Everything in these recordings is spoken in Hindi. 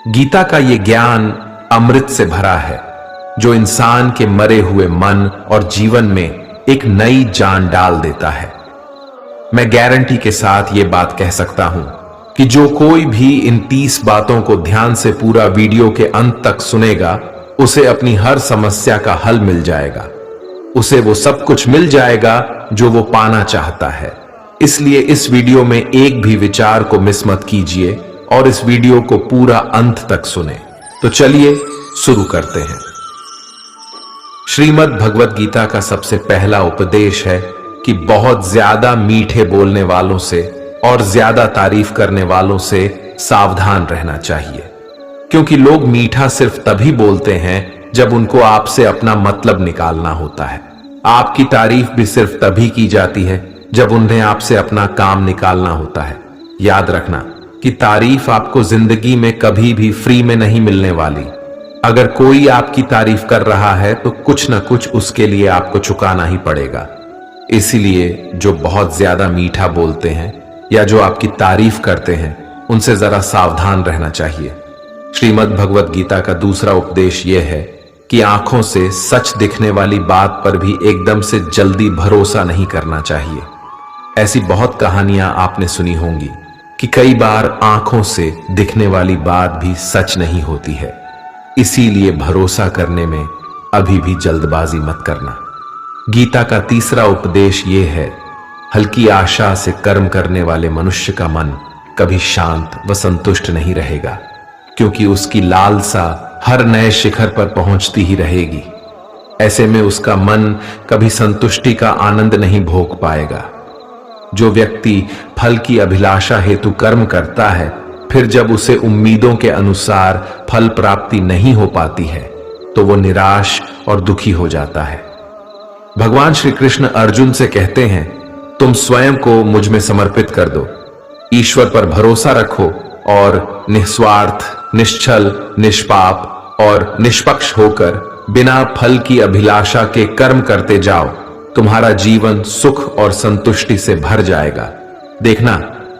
गीता का ये ज्ञान अमृत से भरा है जो इंसान के मरे हुए मन और जीवन में एक नई जान डाल देता है। मैं गारंटी के साथ ये बात कह सकता हूं कि जो कोई भी इन 30 बातों को ध्यान से पूरा वीडियो के अंत तक सुनेगा, उसे अपनी हर समस्या का हल मिल जाएगा। उसे वो सब कुछ मिल जाएगा जो वो पाना चाहता है। इसलिए इस वीडियो में एक भी विचार को मिस मत कीजिए और इस वीडियो को पूरा अंत तक सुने। तो चलिए शुरू करते हैं। श्रीमद् भगवत गीता का सबसे पहला उपदेश है कि बहुत ज्यादा मीठे बोलने वालों से और ज्यादा तारीफ करने वालों से सावधान रहना चाहिए, क्योंकि लोग मीठा सिर्फ तभी बोलते हैं जब उनको आपसे अपना मतलब निकालना होता है। आपकी तारीफ भी सिर्फ तभी की जाती है जब उन्हें आपसे अपना काम निकालना होता है। याद रखना कि तारीफ आपको जिंदगी में कभी भी फ्री में नहीं मिलने वाली। अगर कोई आपकी तारीफ कर रहा है तो कुछ ना कुछ उसके लिए आपको चुकाना ही पड़ेगा। इसीलिए जो बहुत ज्यादा मीठा बोलते हैं या जो आपकी तारीफ करते हैं, उनसे जरा सावधान रहना चाहिए। श्रीमद् भगवत गीता का दूसरा उपदेश यह है कि आंखों से सच दिखने वाली बात पर भी एकदम से जल्दी भरोसा नहीं करना चाहिए। ऐसी बहुत कहानियां आपने सुनी होंगी कि कई बार आंखों से दिखने वाली बात भी सच नहीं होती है। इसीलिए भरोसा करने में अभी भी जल्दबाजी मत करना। गीता का तीसरा उपदेश यह है, हल्की आशा से कर्म करने वाले मनुष्य का मन कभी शांत व संतुष्ट नहीं रहेगा, क्योंकि उसकी लालसा हर नए शिखर पर पहुंचती ही रहेगी। ऐसे में उसका मन कभी संतुष्टि का आनंद नहीं भोग पाएगा। जो व्यक्ति फल की अभिलाषा हेतु कर्म करता है, फिर जब उसे उम्मीदों के अनुसार फल प्राप्ति नहीं हो पाती है, तो वो निराश और दुखी हो जाता है। भगवान श्री कृष्ण अर्जुन से कहते हैं, तुम स्वयं को मुझ में समर्पित कर दो, ईश्वर पर भरोसा रखो और निस्वार्थ, निश्चल, निष्पाप और निष्पक्ष होकर बिना फल की अभिलाषा के कर्म करते जाओ। तुम्हारा जीवन सुख और संतुष्टि से भर जाएगा। देखना,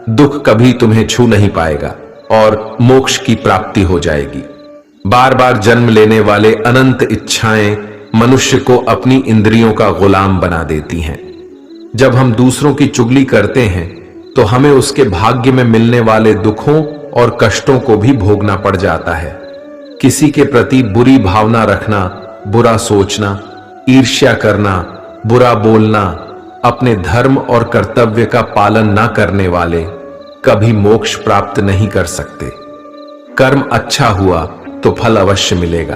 दुख कभी तुम्हें छू नहीं पाएगा और मोक्ष की प्राप्ति हो जाएगी। बार बार जन्म लेने वाले अनंत इच्छाएं मनुष्य को अपनी इंद्रियों का गुलाम बना देती हैं। जब हम दूसरों की चुगली करते हैं तो हमें उसके भाग्य में मिलने वाले दुखों और कष्टों को भी भोगना पड़ जाता है। किसी के प्रति बुरी भावना रखना, बुरा सोचना, ईर्ष्या करना, बुरा बोलना, अपने धर्म और कर्तव्य का पालन न करने वाले कभी मोक्ष प्राप्त नहीं कर सकते। कर्म अच्छा हुआ तो फल अवश्य मिलेगा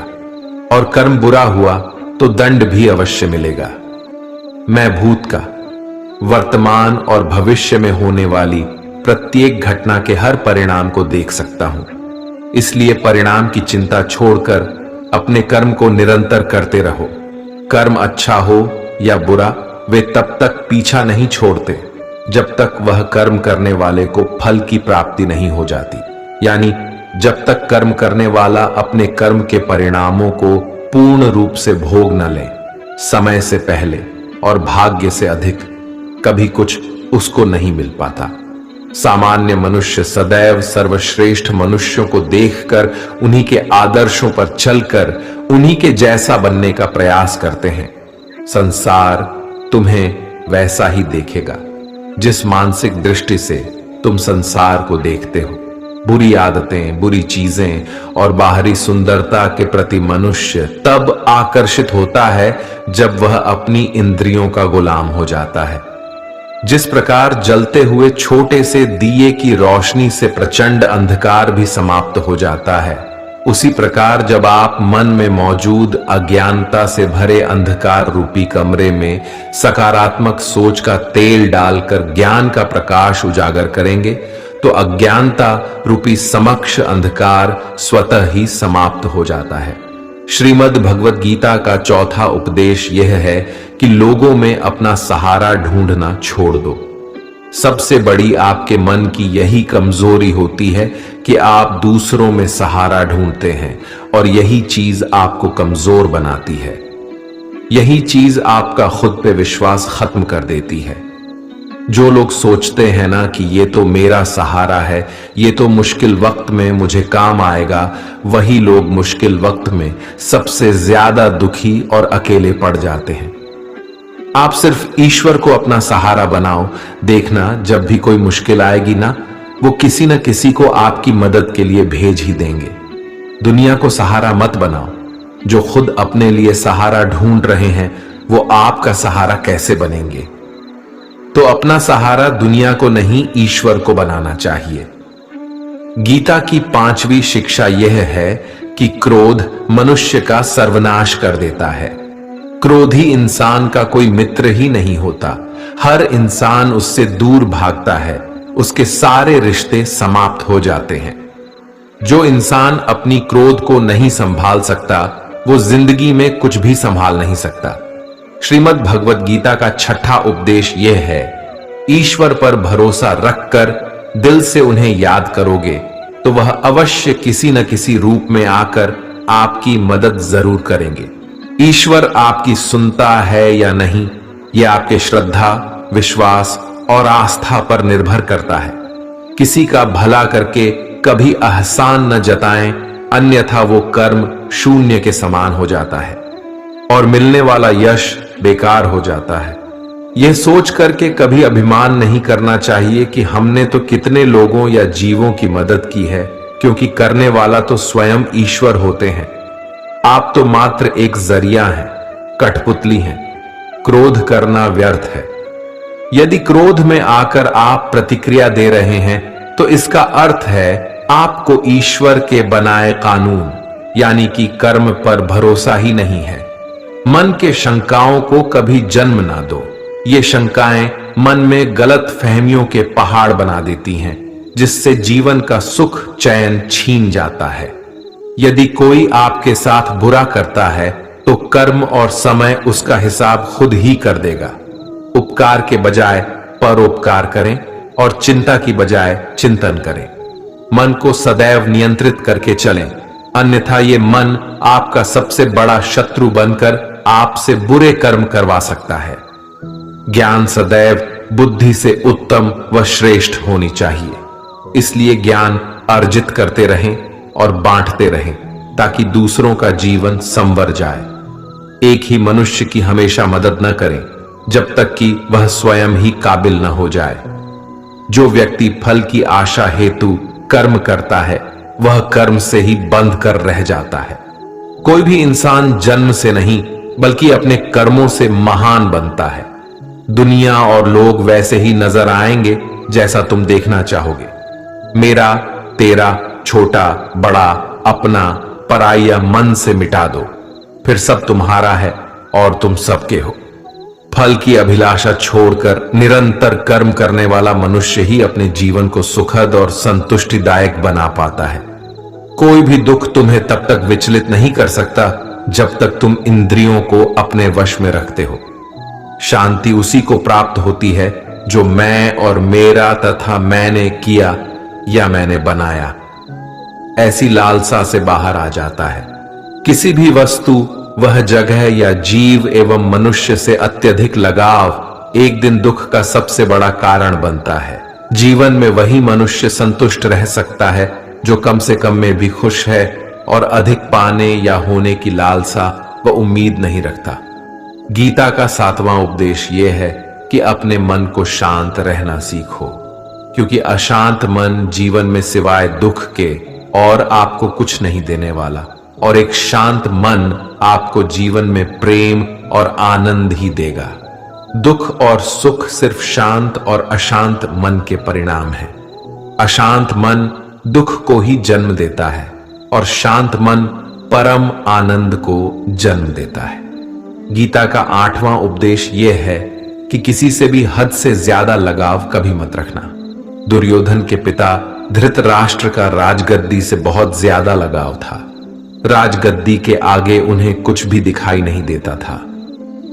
और कर्म बुरा हुआ तो दंड भी अवश्य मिलेगा। मैं भूत का, वर्तमान और भविष्य में होने वाली प्रत्येक घटना के हर परिणाम को देख सकता हूं। इसलिए परिणाम की चिंता छोड़कर अपने कर्म को निरंतर करते रहो। कर्म अच्छा हो या बुरा, वे तब तक पीछा नहीं छोड़ते जब तक वह कर्म करने वाले को फल की प्राप्ति नहीं हो जाती। यानी जब तक कर्म करने वाला अपने कर्म के परिणामों को पूर्ण रूप से भोग न ले, समय से पहले और भाग्य से अधिक कभी कुछ उसको नहीं मिल पाता। सामान्य मनुष्य सदैव सर्वश्रेष्ठ मनुष्यों को देखकर उन्हीं के आदर्शों पर चलकर उन्हीं के जैसा बनने का प्रयास करते हैं। संसार तुम्हें वैसा ही देखेगा जिस मानसिक दृष्टि से तुम संसार को देखते हो। बुरी आदतें, बुरी चीजें और बाहरी सुंदरता के प्रति मनुष्य तब आकर्षित होता है जब वह अपनी इंद्रियों का गुलाम हो जाता है। जिस प्रकार जलते हुए छोटे से दिए की रोशनी से प्रचंड अंधकार भी समाप्त हो जाता है, उसी प्रकार जब आप मन में मौजूद अज्ञानता से भरे अंधकार रूपी कमरे में सकारात्मक सोच का तेल डालकर ज्ञान का प्रकाश उजागर करेंगे, तो अज्ञानता रूपी समक्ष अंधकार स्वतः ही समाप्त हो जाता है। श्रीमद् भगवत गीता का चौथा उपदेश यह है कि लोगों में अपना सहारा ढूंढना छोड़ दो। सबसे बड़ी आपके मन की यही कमजोरी होती है कि आप दूसरों में सहारा ढूंढते हैं और यही चीज आपको कमजोर बनाती है। यही चीज आपका खुद पे विश्वास खत्म कर देती है। जो लोग सोचते हैं ना कि ये तो मेरा सहारा है, ये तो मुश्किल वक्त में मुझे काम आएगा, वही लोग मुश्किल वक्त में सबसे ज्यादा दुखी और अकेले पड़ जाते हैं। आप सिर्फ ईश्वर को अपना सहारा बनाओ, देखना जब भी कोई मुश्किल आएगी ना, वो किसी न किसी को आपकी मदद के लिए भेज ही देंगे। दुनिया को सहारा मत बनाओ। जो खुद अपने लिए सहारा ढूंढ रहे हैं वो आपका सहारा कैसे बनेंगे? तो अपना सहारा दुनिया को नहीं, ईश्वर को बनाना चाहिए। गीता की 5वीं शिक्षा यह है कि क्रोध मनुष्य का सर्वनाश कर देता है। क्रोधी इंसान का कोई मित्र ही नहीं होता। हर इंसान उससे दूर भागता है, उसके सारे रिश्ते समाप्त हो जाते हैं। जो इंसान अपनी क्रोध को नहीं संभाल सकता वो जिंदगी में कुछ भी संभाल नहीं सकता। श्रीमद् भगवत गीता का 6ठा उपदेश यह है, ईश्वर पर भरोसा रखकर दिल से उन्हें याद करोगे तो वह अवश्य किसी न किसी रूप में आकर आपकी मदद जरूर करेंगे। ईश्वर आपकी सुनता है या नहीं, यह आपके श्रद्धा, विश्वास और आस्था पर निर्भर करता है। किसी का भला करके कभी एहसान न जताएं, अन्यथा वो कर्म शून्य के समान हो जाता है और मिलने वाला यश बेकार हो जाता है। यह सोच करके कभी अभिमान नहीं करना चाहिए कि हमने तो कितने लोगों या जीवों की मदद की है, क्योंकि करने वाला तो स्वयं ईश्वर होते हैं। आप तो मात्र एक जरिया हैं, कठपुतली हैं। क्रोध करना व्यर्थ है। यदि क्रोध में आकर आप प्रतिक्रिया दे रहे हैं तो इसका अर्थ है आपको ईश्वर के बनाए कानून यानी कि कर्म पर भरोसा ही नहीं है। मन के शंकाओं को कभी जन्म ना दो। ये शंकाएं मन में गलत फहमियों के पहाड़ बना देती हैं, जिससे जीवन का सुख चैन छीन जाता है। यदि कोई आपके साथ बुरा करता है तो कर्म और समय उसका हिसाब खुद ही कर देगा। उपकार के बजाय परोपकार करें और चिंता की बजाय चिंतन करें। मन को सदैव नियंत्रित करके चलें, अन्यथा ये मन आपका सबसे बड़ा शत्रु बनकर आपसे बुरे कर्म करवा सकता है। ज्ञान सदैव बुद्धि से उत्तम व श्रेष्ठ होनी चाहिए, इसलिए ज्ञान अर्जित करते रहें और बांटते रहें ताकि दूसरों का जीवन संवर जाए। एक ही मनुष्य की हमेशा मदद न करें जब तक कि वह स्वयं ही काबिल न हो जाए। जो व्यक्ति फल की आशा हेतु कर्म करता है वह कर्म से ही बंध कर रह जाता है। कोई भी इंसान जन्म से नहीं बल्कि अपने कर्मों से महान बनता है। दुनिया और लोग वैसे ही नजर आएंगे जैसा तुम देखना चाहोगे। मेरा, तेरा, छोटा, बड़ा, अपना, पराया मन से मिटा दो, फिर सब तुम्हारा है और तुम सबके हो। फल की अभिलाषा छोड़कर निरंतर कर्म करने वाला मनुष्य ही अपने जीवन को सुखद और संतुष्टिदायक बना पाता है। कोई भी दुख तुम्हें तब तक विचलित नहीं कर सकता जब तक तुम इंद्रियों को अपने वश में रखते हो। शांति उसी को प्राप्त होती है जो मैं और मेरा तथा मैंने किया या मैंने बनाया ऐसी लालसा से बाहर आ जाता है। किसी भी वस्तु, वह जगह या जीव एवं मनुष्य से अत्यधिक लगाव एक दिन दुख का सबसे बड़ा कारण बनता है। जीवन में वही मनुष्य संतुष्ट रह सकता है जो कम से कम में भी खुश है और अधिक पाने या होने की लालसा व उम्मीद नहीं रखता। गीता का 7वां उपदेश यह है कि अपने मन को शांत रहना सीखो, क्योंकि अशांत मन जीवन में सिवाय दुख के और आपको कुछ नहीं देने वाला, और एक शांत मन आपको जीवन में प्रेम और आनंद ही देगा। दुख और सुख सिर्फ शांत और अशांत मन के परिणाम है। अशांत मन दुख को ही जन्म देता है और शांत मन परम आनंद को जन्म देता है। गीता का 8वां उपदेश यह है कि किसी से भी हद से ज्यादा लगाव कभी मत रखना। दुर्योधन के पिता धृतराष्ट्र का राजगद्दी से बहुत ज्यादा लगाव था। राजगद्दी के आगे उन्हें कुछ भी दिखाई नहीं देता था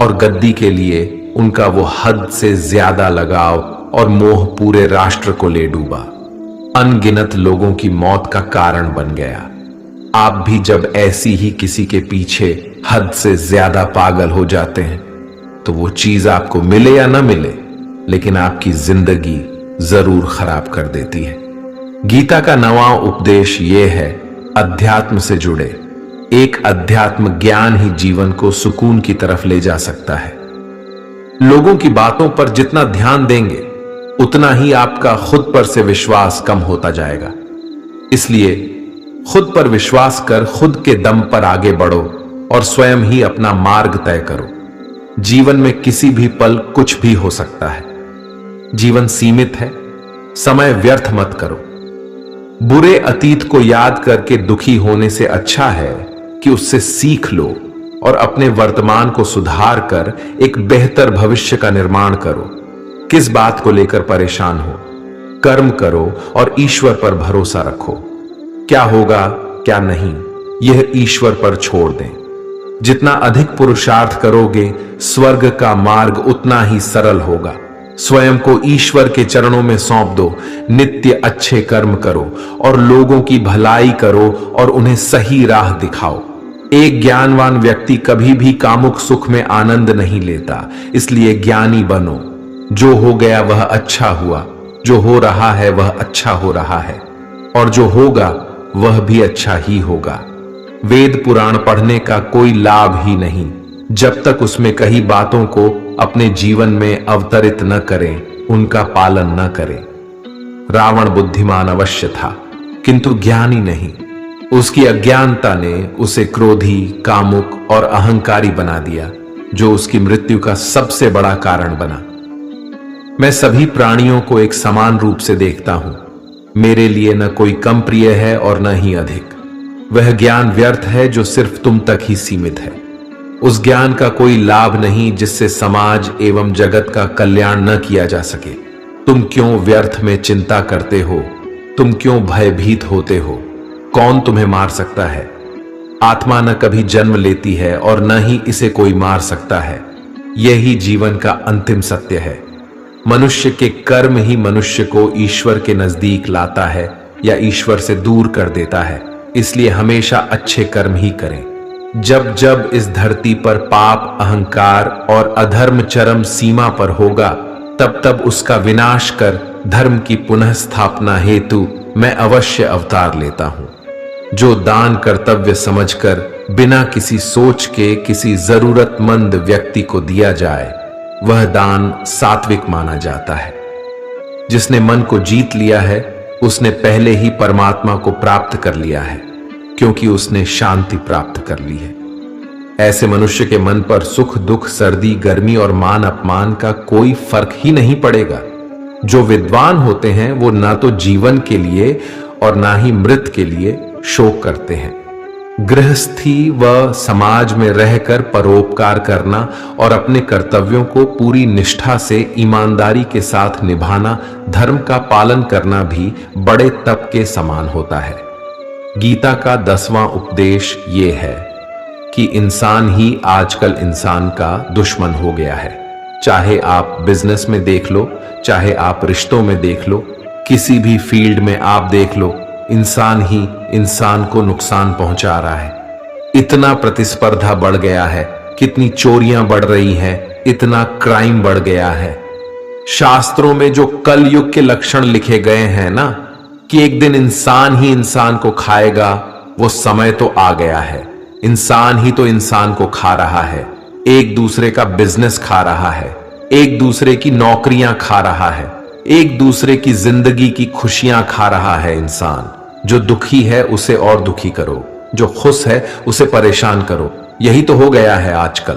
और गद्दी के लिए उनका वो हद से ज्यादा लगाव और मोह पूरे राष्ट्र को ले डूबा, अनगिनत लोगों की मौत का कारण बन गया। आप भी जब ऐसी ही किसी के पीछे हद से ज्यादा पागल हो जाते हैं तो वो चीज आपको मिले या ना मिले, लेकिन आपकी जिंदगी जरूर खराब कर देती है। गीता का नवा उपदेश यह है, अध्यात्म से जुड़े। एक अध्यात्म ज्ञान ही जीवन को सुकून की तरफ ले जा सकता है। लोगों की बातों पर जितना ध्यान देंगे उतना ही आपका खुद पर से विश्वास कम होता जाएगा। इसलिए खुद पर विश्वास कर खुद के दम पर आगे बढ़ो और स्वयं ही अपना मार्ग तय करो। जीवन में किसी भी पल कुछ भी हो सकता है। जीवन सीमित है, समय व्यर्थ मत करो। बुरे अतीत को याद करके दुखी होने से अच्छा है कि उससे सीख लो और अपने वर्तमान को सुधार कर एक बेहतर भविष्य का निर्माण करो। किस बात को लेकर परेशान हो? कर्म करो और ईश्वर पर भरोसा रखो। क्या होगा क्या नहीं, यह ईश्वर पर छोड़ दें। जितना अधिक पुरुषार्थ करोगे, स्वर्ग का मार्ग उतना ही सरल होगा। स्वयं को ईश्वर के चरणों में सौंप दो। नित्य अच्छे कर्म करो और लोगों की भलाई करो और उन्हें सही राह दिखाओ। एक ज्ञानवान व्यक्ति कभी भी कामुक सुख में आनंद नहीं लेता, इसलिए ज्ञानी बनो। जो हो गया वह अच्छा हुआ, जो हो रहा है वह अच्छा हो रहा है, और जो होगा वह भी अच्छा ही होगा। वेद पुराण पढ़ने का कोई लाभ ही नहीं जब तक उसमें कही बातों को अपने जीवन में अवतरित न करें, उनका पालन न करें। रावण बुद्धिमान अवश्य था, किंतु ज्ञानी नहीं। उसकी अज्ञानता ने उसे क्रोधी, कामुक और अहंकारी बना दिया, जो उसकी मृत्यु का सबसे बड़ा कारण बना। मैं सभी प्राणियों को एक समान रूप से देखता हूं। मेरे लिए न कोई कम प्रिय है और न ही अधिक। वह ज्ञान व्यर्थ है जो सिर्फ तुम तक ही सीमित है। उस ज्ञान का कोई लाभ नहीं जिससे समाज एवं जगत का कल्याण न किया जा सके। तुम क्यों व्यर्थ में चिंता करते हो? तुम क्यों भयभीत होते हो? कौन तुम्हें मार सकता है? आत्मा न कभी जन्म लेती है और न ही इसे कोई मार सकता है। यही जीवन का अंतिम सत्य है। मनुष्य के कर्म ही मनुष्य को ईश्वर के नजदीक लाता है या ईश्वर से दूर कर देता है। इसलिए हमेशा अच्छे कर्म ही करें। जब जब इस धरती पर पाप, अहंकार और अधर्म चरम सीमा पर होगा, तब तब उसका विनाश कर धर्म की पुनः स्थापना हेतु मैं अवश्य अवतार लेता हूं। जो दान कर्तव्य समझकर बिना किसी सोच के किसी जरूरतमंद व्यक्ति को दिया जाए, वह दान सात्विक माना जाता है। जिसने मन को जीत लिया है, उसने पहले ही परमात्मा को प्राप्त कर लिया है, क्योंकि उसने शांति प्राप्त कर ली है। ऐसे मनुष्य के मन पर सुख दुख, सर्दी गर्मी और मान अपमान का कोई फर्क ही नहीं पड़ेगा। जो विद्वान होते हैं वो ना तो जीवन के लिए और ना ही मृत के लिए शोक करते हैं। गृहस्थी व समाज में रहकर परोपकार करना और अपने कर्तव्यों को पूरी निष्ठा से ईमानदारी के साथ निभाना, धर्म का पालन करना भी बड़े तप के समान होता है। गीता का 10वां उपदेश ये है कि इंसान ही आजकल इंसान का दुश्मन हो गया है। चाहे आप बिजनेस में देख लो, चाहे आप रिश्तों में देख लो, किसी भी फील्ड में आप देख लो, इंसान ही इंसान को नुकसान पहुंचा रहा है। इतना प्रतिस्पर्धा बढ़ गया है, कितनी चोरियां बढ़ रही हैं, इतना क्राइम बढ़ गया है। शास्त्रों में जो कलयुग के लक्षण लिखे गए हैं ना, कि एक दिन इंसान ही इंसान को खाएगा, वो समय तो आ गया है। इंसान ही तो इंसान को खा रहा है, एक दूसरे का बिजनेस खा रहा है, एक दूसरे की नौकरियां खा रहा है, एक दूसरे की जिंदगी की खुशियां खा रहा है। इंसान जो दुखी है उसे और दुखी करो, जो खुश है उसे परेशान करो। यही तो हो गया है आजकल।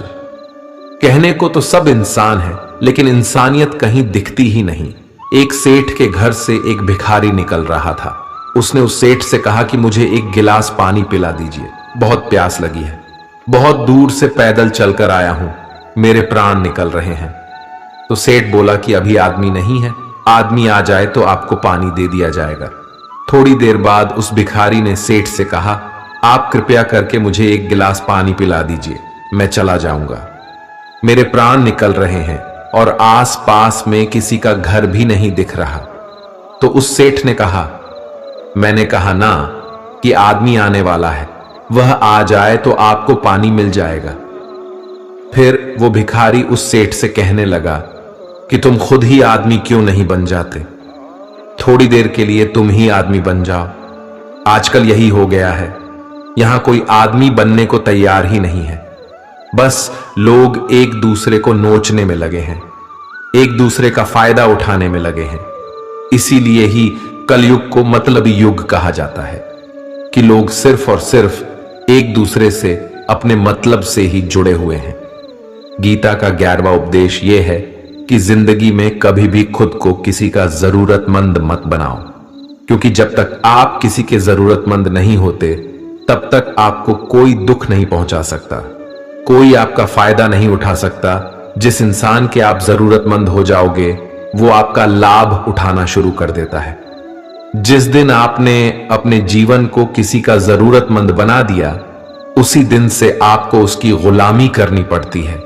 कहने को तो सब इंसान है, लेकिन इंसानियत कहीं दिखती ही नहीं। एक सेठ के घर से एक भिखारी निकल रहा था। उसने उस सेठ से कहा कि मुझे एक गिलास पानी पिला दीजिए, बहुत प्यास लगी है। बहुत दूर से पैदल चलकर आया हूं, मेरे प्राण निकल रहे हैं। तो सेठ बोला कि अभी आदमी नहीं है, आदमी आ जाए तो आपको पानी दे दिया जाएगा। थोड़ी देर बाद उस भिखारी ने सेठ से कहा, आप कृपया करके मुझे एक गिलास पानी पिला दीजिए, मैं चला जाऊंगा। मेरे प्राण निकल रहे हैं और आस पास में किसी का घर भी नहीं दिख रहा। तो उस सेठ ने कहा, मैंने कहा ना कि आदमी आने वाला है, वह आ जाए तो आपको पानी मिल जाएगा। फिर वो भिखारी उस सेठ से कहने लगा, कि तुम खुद ही आदमी क्यों नहीं बन जाते। थोड़ी देर के लिए तुम ही आदमी बन जाओ। आजकल यही हो गया है, यहां कोई आदमी बनने को तैयार ही नहीं है। बस लोग एक दूसरे को नोचने में लगे हैं, एक दूसरे का फायदा उठाने में लगे हैं। इसीलिए ही कलयुग को मतलबी युग कहा जाता है कि लोग सिर्फ और सिर्फ एक दूसरे से अपने मतलब से ही जुड़े हुए हैं। गीता का 11वां उपदेश यह है कि जिंदगी में कभी भी खुद को किसी का जरूरतमंद मत बनाओ, क्योंकि जब तक आप किसी के जरूरतमंद नहीं होते तब तक आपको कोई दुख नहीं पहुंचा सकता, कोई आपका फायदा नहीं उठा सकता। जिस इंसान के आप जरूरतमंद हो जाओगे वो आपका लाभ उठाना शुरू कर देता है। जिस दिन आपने अपने जीवन को किसी का जरूरतमंद बना दिया, उसी दिन से आपको उसकी गुलामी करनी पड़ती है।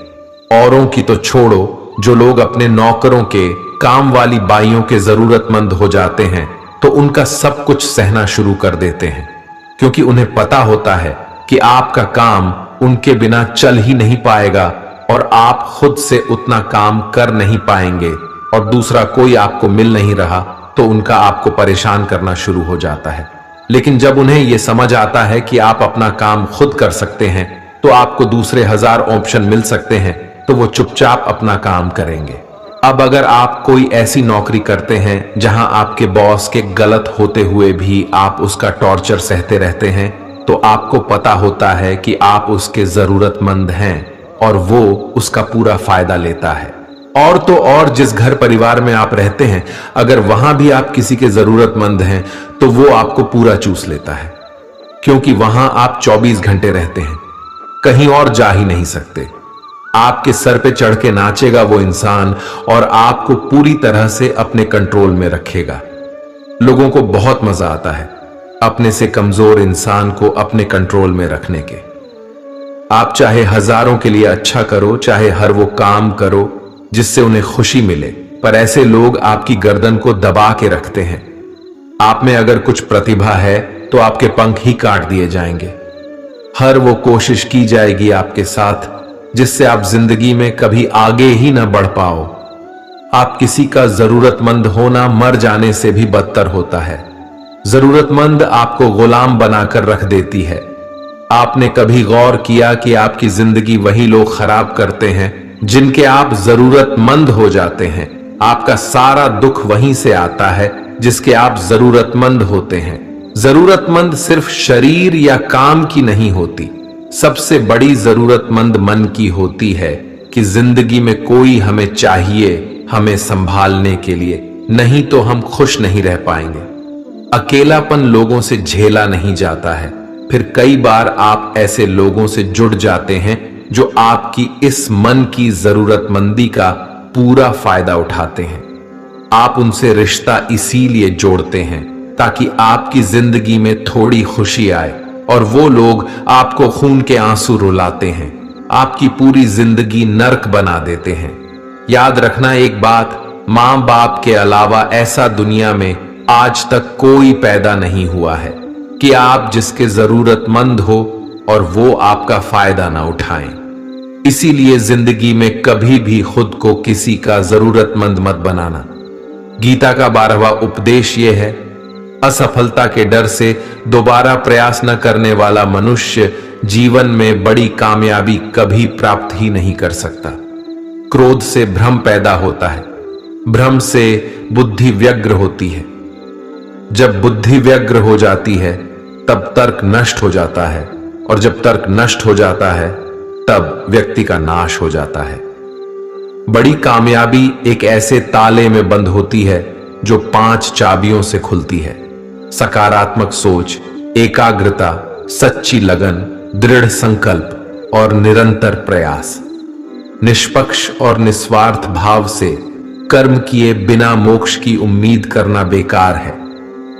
औरों की तो छोड़ो, जो लोग अपने नौकरों के, काम वाली बाइयों के जरूरतमंद हो जाते हैं तो उनका सब कुछ सहना शुरू कर देते हैं, क्योंकि उन्हें पता होता है कि आपका काम उनके बिना चल ही नहीं पाएगा और आप खुद से उतना काम कर नहीं पाएंगे, और दूसरा कोई आपको मिल नहीं रहा तो उनका आपको परेशान करना शुरू हो जाता है। लेकिन जब उन्हें यह समझ आता है कि आप अपना काम खुद कर सकते हैं, तो आपको दूसरे 1000 ऑप्शन मिल सकते हैं, तो वो चुपचाप अपना काम करेंगे। अब अगर आप कोई ऐसी नौकरी करते हैं जहां आपके बॉस के गलत होते हुए भी आप उसका टॉर्चर सहते रहते हैं, तो आपको पता होता है कि आप उसके जरूरतमंद हैं और वो उसका पूरा फायदा लेता है। और तो और जिस घर परिवार में आप रहते हैं, अगर वहां भी आप किसी के जरूरतमंद हैं तो वो आपको पूरा चूस लेता है, क्योंकि वहां आप 24 घंटे रहते हैं, कहीं और जा ही नहीं सकते। आपके सर पे चढ़ के नाचेगा वो इंसान और आपको पूरी तरह से अपने कंट्रोल में रखेगा। लोगों को बहुत मजा आता है अपने से कमजोर इंसान को अपने कंट्रोल में रखने के। आप चाहे हजारों के लिए अच्छा करो, चाहे हर वो काम करो जिससे उन्हें खुशी मिले, पर ऐसे लोग आपकी गर्दन को दबा के रखते हैं। आप में अगर कुछ प्रतिभा है तो आपके पंख ही काट दिए जाएंगे। हर वो कोशिश की जाएगी आपके साथ जिससे आप जिंदगी में कभी आगे ही ना बढ़ पाओ। आप किसी का जरूरतमंद होना मर जाने से भी बदतर होता है। जरूरतमंद आपको गुलाम बनाकर रख देती है। आपने कभी गौर किया कि आपकी जिंदगी वही लोग खराब करते हैं जिनके आप जरूरतमंद हो जाते हैं। आपका सारा दुख वहीं से आता है जिसके आप जरूरतमंद होते हैं। जरूरतमंद सिर्फ शरीर या काम की नहीं होती, सबसे बड़ी जरूरतमंद मन की होती है कि जिंदगी में कोई हमें चाहिए, हमें संभालने के लिए, नहीं तो हम खुश नहीं रह पाएंगे। अकेलापन लोगों से झेला नहीं जाता है। फिर कई बार आप ऐसे लोगों से जुड़ जाते हैं जो आपकी इस मन की जरूरतमंदी का पूरा फायदा उठाते हैं। आप उनसे रिश्ता इसीलिए जोड़ते हैं ताकि आपकी जिंदगी में थोड़ी खुशी आए, और वो लोग आपको खून के आंसू रुलाते हैं, आपकी पूरी जिंदगी नर्क बना देते हैं। याद रखना एक बात, मां बाप के अलावा ऐसा दुनिया में आज तक कोई पैदा नहीं हुआ है कि आप जिसके जरूरतमंद हो और वो आपका फायदा ना उठाएं। इसीलिए जिंदगी में कभी भी खुद को किसी का जरूरतमंद मत बनाना। गीता का 12वां उपदेश यह है, असफलता के डर से दोबारा प्रयास न करने वाला मनुष्य जीवन में बड़ी कामयाबी कभी प्राप्त ही नहीं कर सकता। क्रोध से भ्रम पैदा होता है, भ्रम से बुद्धि व्यग्र होती है। जब बुद्धि व्यग्र हो जाती है तब तर्क नष्ट हो जाता है, और जब तर्क नष्ट हो जाता है तब व्यक्ति का नाश हो जाता है। बड़ी कामयाबी एक ऐसे ताले में बंद होती है जो 5 चाबियों से खुलती है: सकारात्मक सोच, एकाग्रता, सच्ची लगन, दृढ़ संकल्प और निरंतर प्रयास। निष्पक्ष और निस्वार्थ भाव से कर्म किए बिना मोक्ष की उम्मीद करना बेकार है।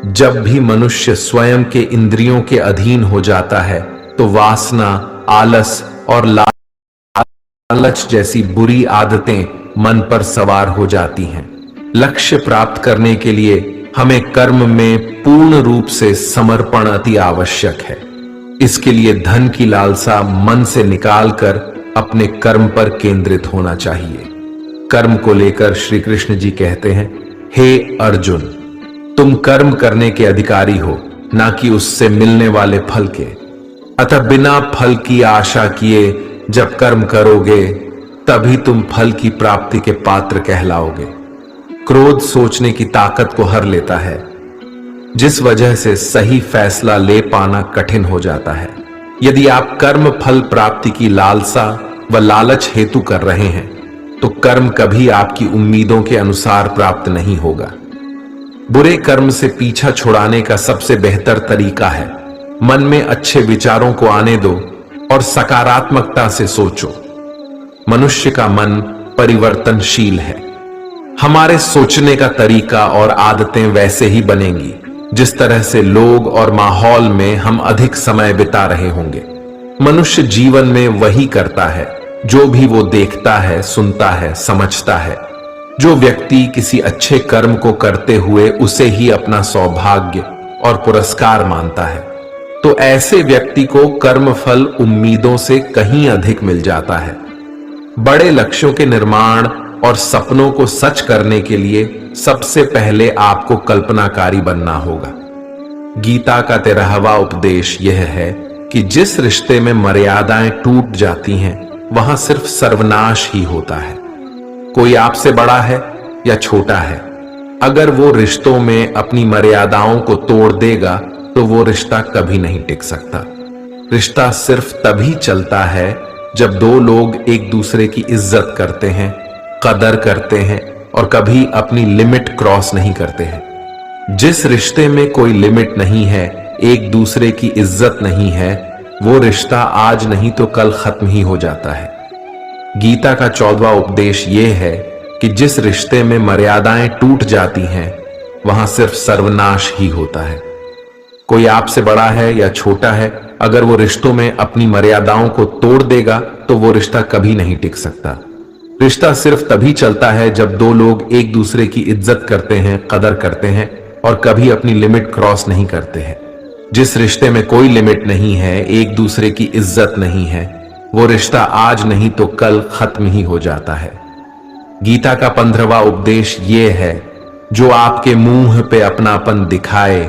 जब भी मनुष्य स्वयं के इंद्रियों के अधीन हो जाता है तो वासना, आलस और लालच जैसी बुरी आदतें मन पर सवार हो जाती हैं। लक्ष्य प्राप्त करने के लिए हमें कर्म में पूर्ण रूप से समर्पण अति आवश्यक है। इसके लिए धन की लालसा मन से निकालकर अपने कर्म पर केंद्रित होना चाहिए। कर्म को लेकर श्री कृष्ण जी कहते हैं, हे अर्जुन, तुम कर्म करने के अधिकारी हो, ना कि उससे मिलने वाले फल के। अतः बिना फल की आशा किए जब कर्म करोगे तभी तुम फल की प्राप्ति के पात्र कहलाओगे। क्रोध सोचने की ताकत को हर लेता है, जिस वजह से सही फैसला ले पाना कठिन हो जाता है। यदि आप कर्म फल प्राप्ति की लालसा व लालच हेतु कर रहे हैं तो कर्म कभी आपकी उम्मीदों के अनुसार प्राप्त नहीं होगा। बुरे कर्म से पीछा छुड़ाने का सबसे बेहतर तरीका है मन में अच्छे विचारों को आने दो और सकारात्मकता से सोचो। मनुष्य का मन परिवर्तनशील है। हमारे सोचने का तरीका और आदतें वैसे ही बनेंगी जिस तरह से लोग और माहौल में हम अधिक समय बिता रहे होंगे। मनुष्य जीवन में वही करता है जो भी वो देखता है, सुनता है, समझता है। जो व्यक्ति किसी अच्छे कर्म को करते हुए उसे ही अपना सौभाग्य और पुरस्कार मानता है, तो ऐसे व्यक्ति को कर्मफल उम्मीदों से कहीं अधिक मिल जाता है। बड़े लक्ष्यों के निर्माण और सपनों को सच करने के लिए सबसे पहले आपको कल्पनाकारी बनना होगा। गीता का 13वां उपदेश यह है कि जिस रिश्ते में मर्यादाएं टूट जाती हैं वहां सिर्फ सर्वनाश ही होता है। कोई आपसे बड़ा है या छोटा है, अगर वो रिश्तों में अपनी मर्यादाओं को तोड़ देगा तो वो रिश्ता कभी नहीं टिक सकता। रिश्ता सिर्फ तभी चलता है जब दो लोग एक दूसरे की इज्जत करते हैं, कदर करते हैं और कभी अपनी लिमिट क्रॉस नहीं करते हैं। जिस रिश्ते में कोई लिमिट नहीं है, एक दूसरे की इज्जत नहीं है, वो रिश्ता आज नहीं तो कल खत्म ही हो जाता है। गीता का 14वां उपदेश यह है कि जिस रिश्ते में मर्यादाएं टूट जाती हैं वहां सिर्फ सर्वनाश ही होता है। कोई आपसे बड़ा है या छोटा है, अगर वो रिश्तों में अपनी मर्यादाओं को तोड़ देगा तो वो रिश्ता कभी नहीं टिक सकता। रिश्ता सिर्फ तभी चलता है जब दो लोग एक दूसरे की इज्जत करते हैं, कदर करते हैं और कभी अपनी लिमिट क्रॉस नहीं करते हैं। जिस रिश्ते में कोई लिमिट नहीं है, एक दूसरे की इज्जत नहीं है, वो रिश्ता आज नहीं तो कल खत्म ही हो जाता है। गीता का 15वां उपदेश ये है, जो आपके मुंह पे अपनापन दिखाए,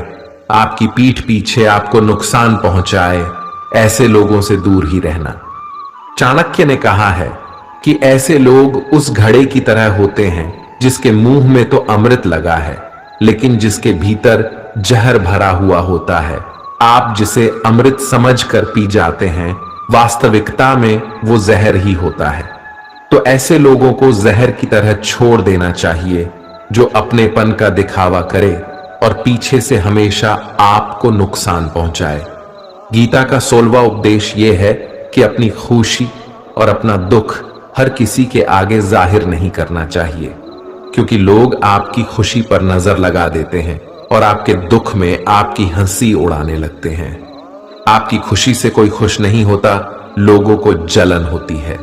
आपकी पीठ पीछे आपको नुकसान पहुंचाए, ऐसे लोगों से दूर ही रहना। चाणक्य ने कहा है कि ऐसे लोग उस घड़े की तरह होते हैं जिसके मुंह में तो अमृत लगा है लेकिन जिसके भीतर जहर भरा हुआ होता है। आप जिसे अमृत समझकर पी जाते हैं, वास्तविकता में वो जहर ही होता है। तो ऐसे लोगों को जहर की तरह छोड़ देना चाहिए जो अपनेपन का दिखावा करे और पीछे से हमेशा आपको नुकसान पहुंचाए। गीता का 16वां उपदेश यह है कि अपनी खुशी और अपना दुख हर किसी के आगे जाहिर नहीं करना चाहिए, क्योंकि लोग आपकी खुशी पर नजर लगा देते हैं और आपके दुख में आपकी हंसी उड़ाने लगते हैं। आपकी खुशी से कोई खुश नहीं होता, लोगों को जलन होती है।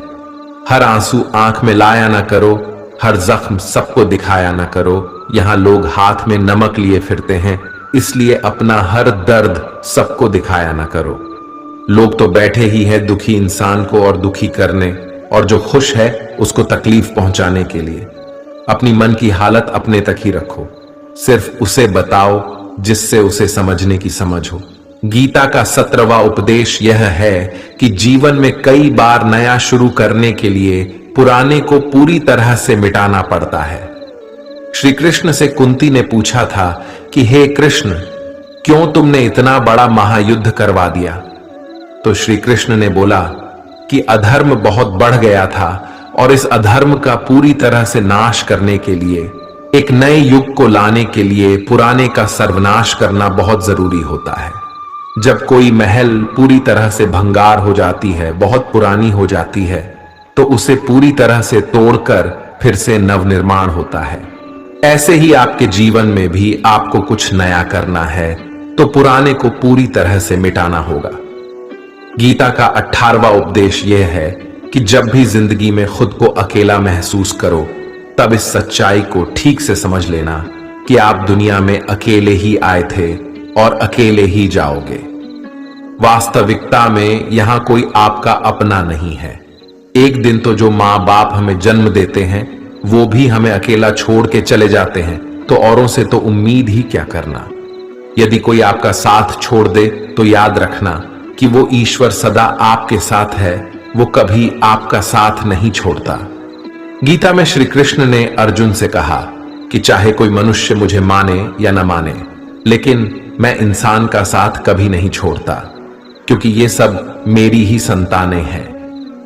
हर आंसू आंख में लाया ना करो, हर जख्म सबको दिखाया ना करो। यहां लोग हाथ में नमक लिए फिरते हैं, इसलिए अपना हर दर्द सबको दिखाया ना करो। लोग तो बैठे ही हैं दुखी इंसान को और दुखी करने, और जो खुश है उसको तकलीफ पहुंचाने के लिए। अपनी मन की हालत अपने तक ही रखो, सिर्फ उसे बताओ जिससे उसे समझने की समझ हो। गीता का 17वां उपदेश यह है कि जीवन में कई बार नया शुरू करने के लिए पुराने को पूरी तरह से मिटाना पड़ता है। श्री कृष्ण से कुंती ने पूछा था कि हे कृष्ण, क्यों तुमने इतना बड़ा महायुद्ध करवा दिया? तो श्री कृष्ण ने बोला कि अधर्म बहुत बढ़ गया था और इस अधर्म का पूरी तरह से नाश करने के लिए, एक नए युग को लाने के लिए पुराने का सर्वनाश करना बहुत जरूरी होता है। जब कोई महल पूरी तरह से भंगार हो जाती है, बहुत पुरानी हो जाती है, तो उसे पूरी तरह से तोड़कर फिर से नवनिर्माण होता है। ऐसे ही आपके जीवन में भी आपको कुछ नया करना है तो पुराने को पूरी तरह से मिटाना होगा। गीता का 18वां उपदेश यह है कि जब भी जिंदगी में खुद को अकेला महसूस करो, तब इस सच्चाई को ठीक से समझ लेना कि आप दुनिया में अकेले ही आए थे और अकेले ही जाओगे। वास्तविकता में यहां कोई आपका अपना नहीं है। एक दिन तो जो मां बाप हमें जन्म देते हैं वो भी हमें अकेला छोड़ के चले जाते हैं, तो औरों से तो उम्मीद ही क्या करना। यदि कोई आपका साथ छोड़ दे तो याद रखना कि वो ईश्वर सदा आपके साथ है, वो कभी आपका साथ नहीं छोड़ता। गीता में श्री कृष्ण ने अर्जुन से कहा कि चाहे कोई मनुष्य मुझे माने या न माने, लेकिन मैं इंसान का साथ कभी नहीं छोड़ता, क्योंकि ये सब मेरी ही संतानें हैं।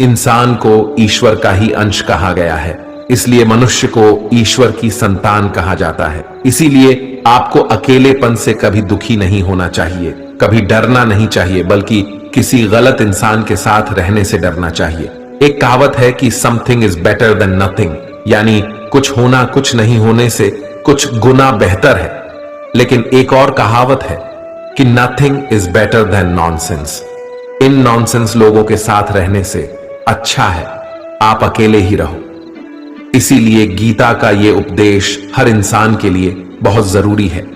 इंसान को ईश्वर का ही अंश कहा गया है, इसलिए मनुष्य को ईश्वर की संतान कहा जाता है। इसीलिए आपको अकेलेपन से कभी दुखी नहीं होना चाहिए, कभी डरना नहीं चाहिए, बल्कि किसी गलत इंसान के साथ रहने से डरना चाहिए। एक कहावत है कि something is better than nothing, यानी कुछ होना कुछ नहीं होने से कुछ गुना बेहतर है। लेकिन एक और कहावत है कि nothing is better than nonsense. In nonsense लोगों के साथ रहने से अच्छा है आप अकेले ही रहो। इसीलिए गीता का यह उपदेश हर इंसान के लिए बहुत जरूरी है,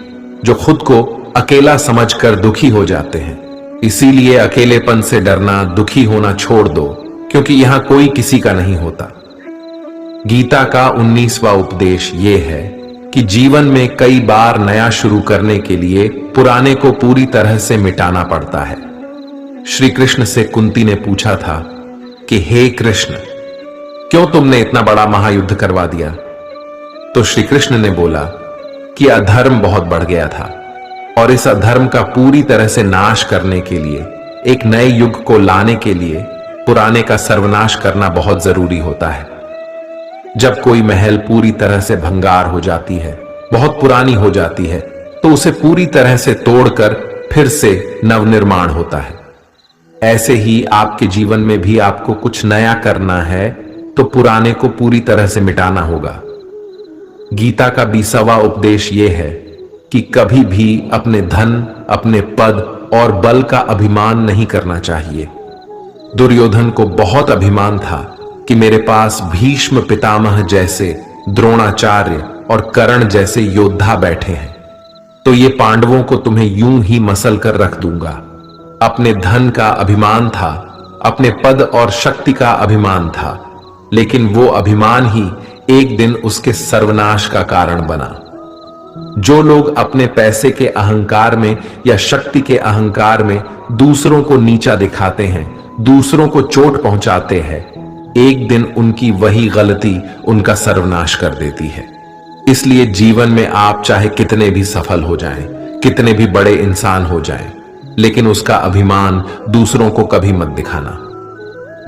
जो खुद को अकेला समझकर दुखी हो जाते हैं। इसीलिए अकेलेपन से डरना, दुखी होना छोड़ दो, क्योंकि यहां कोई किसी का नहीं होता। गीता का 19वां उपदेश यह है कि जीवन में कई बार नया शुरू करने के लिए पुराने को पूरी तरह से मिटाना पड़ता है। श्री कृष्ण से कुंती ने पूछा था कि हे कृष्ण, क्यों तुमने इतना बड़ा महायुद्ध करवा दिया? तो श्री कृष्ण ने बोला कि अधर्म बहुत बढ़ गया था और इस अधर्म का पूरी तरह से नाश करने के लिए, एक नए युग को लाने के लिए पुराने का सर्वनाश करना बहुत जरूरी होता है। जब कोई महल पूरी तरह से भंगार हो जाती है, बहुत पुरानी हो जाती है, तो उसे पूरी तरह से तोड़कर फिर से नवनिर्माण होता है। ऐसे ही आपके जीवन में भी आपको कुछ नया करना है तो पुराने को पूरी तरह से मिटाना होगा। गीता का 20वां उपदेश यह है कि कभी भी अपने धन, अपने पद और बल का अभिमान नहीं करना चाहिए। दुर्योधन को बहुत अभिमान था कि मेरे पास भीष्म पितामह जैसे, द्रोणाचार्य और कर्ण जैसे योद्धा बैठे हैं, तो ये पांडवों को तुम्हें यूं ही मसल कर रख दूंगा। अपने धन का अभिमान था, अपने पद और शक्ति का अभिमान था, लेकिन वो अभिमान ही एक दिन उसके सर्वनाश का कारण बना। जो लोग अपने पैसे के अहंकार में या शक्ति के अहंकार में दूसरों को नीचा दिखाते हैं, दूसरों को चोट पहुंचाते हैं, एक दिन उनकी वही गलती उनका सर्वनाश कर देती है। इसलिए जीवन में आप चाहे कितने भी सफल हो जाएं, कितने भी बड़े इंसान हो जाएं, लेकिन उसका अभिमान दूसरों को कभी मत दिखाना।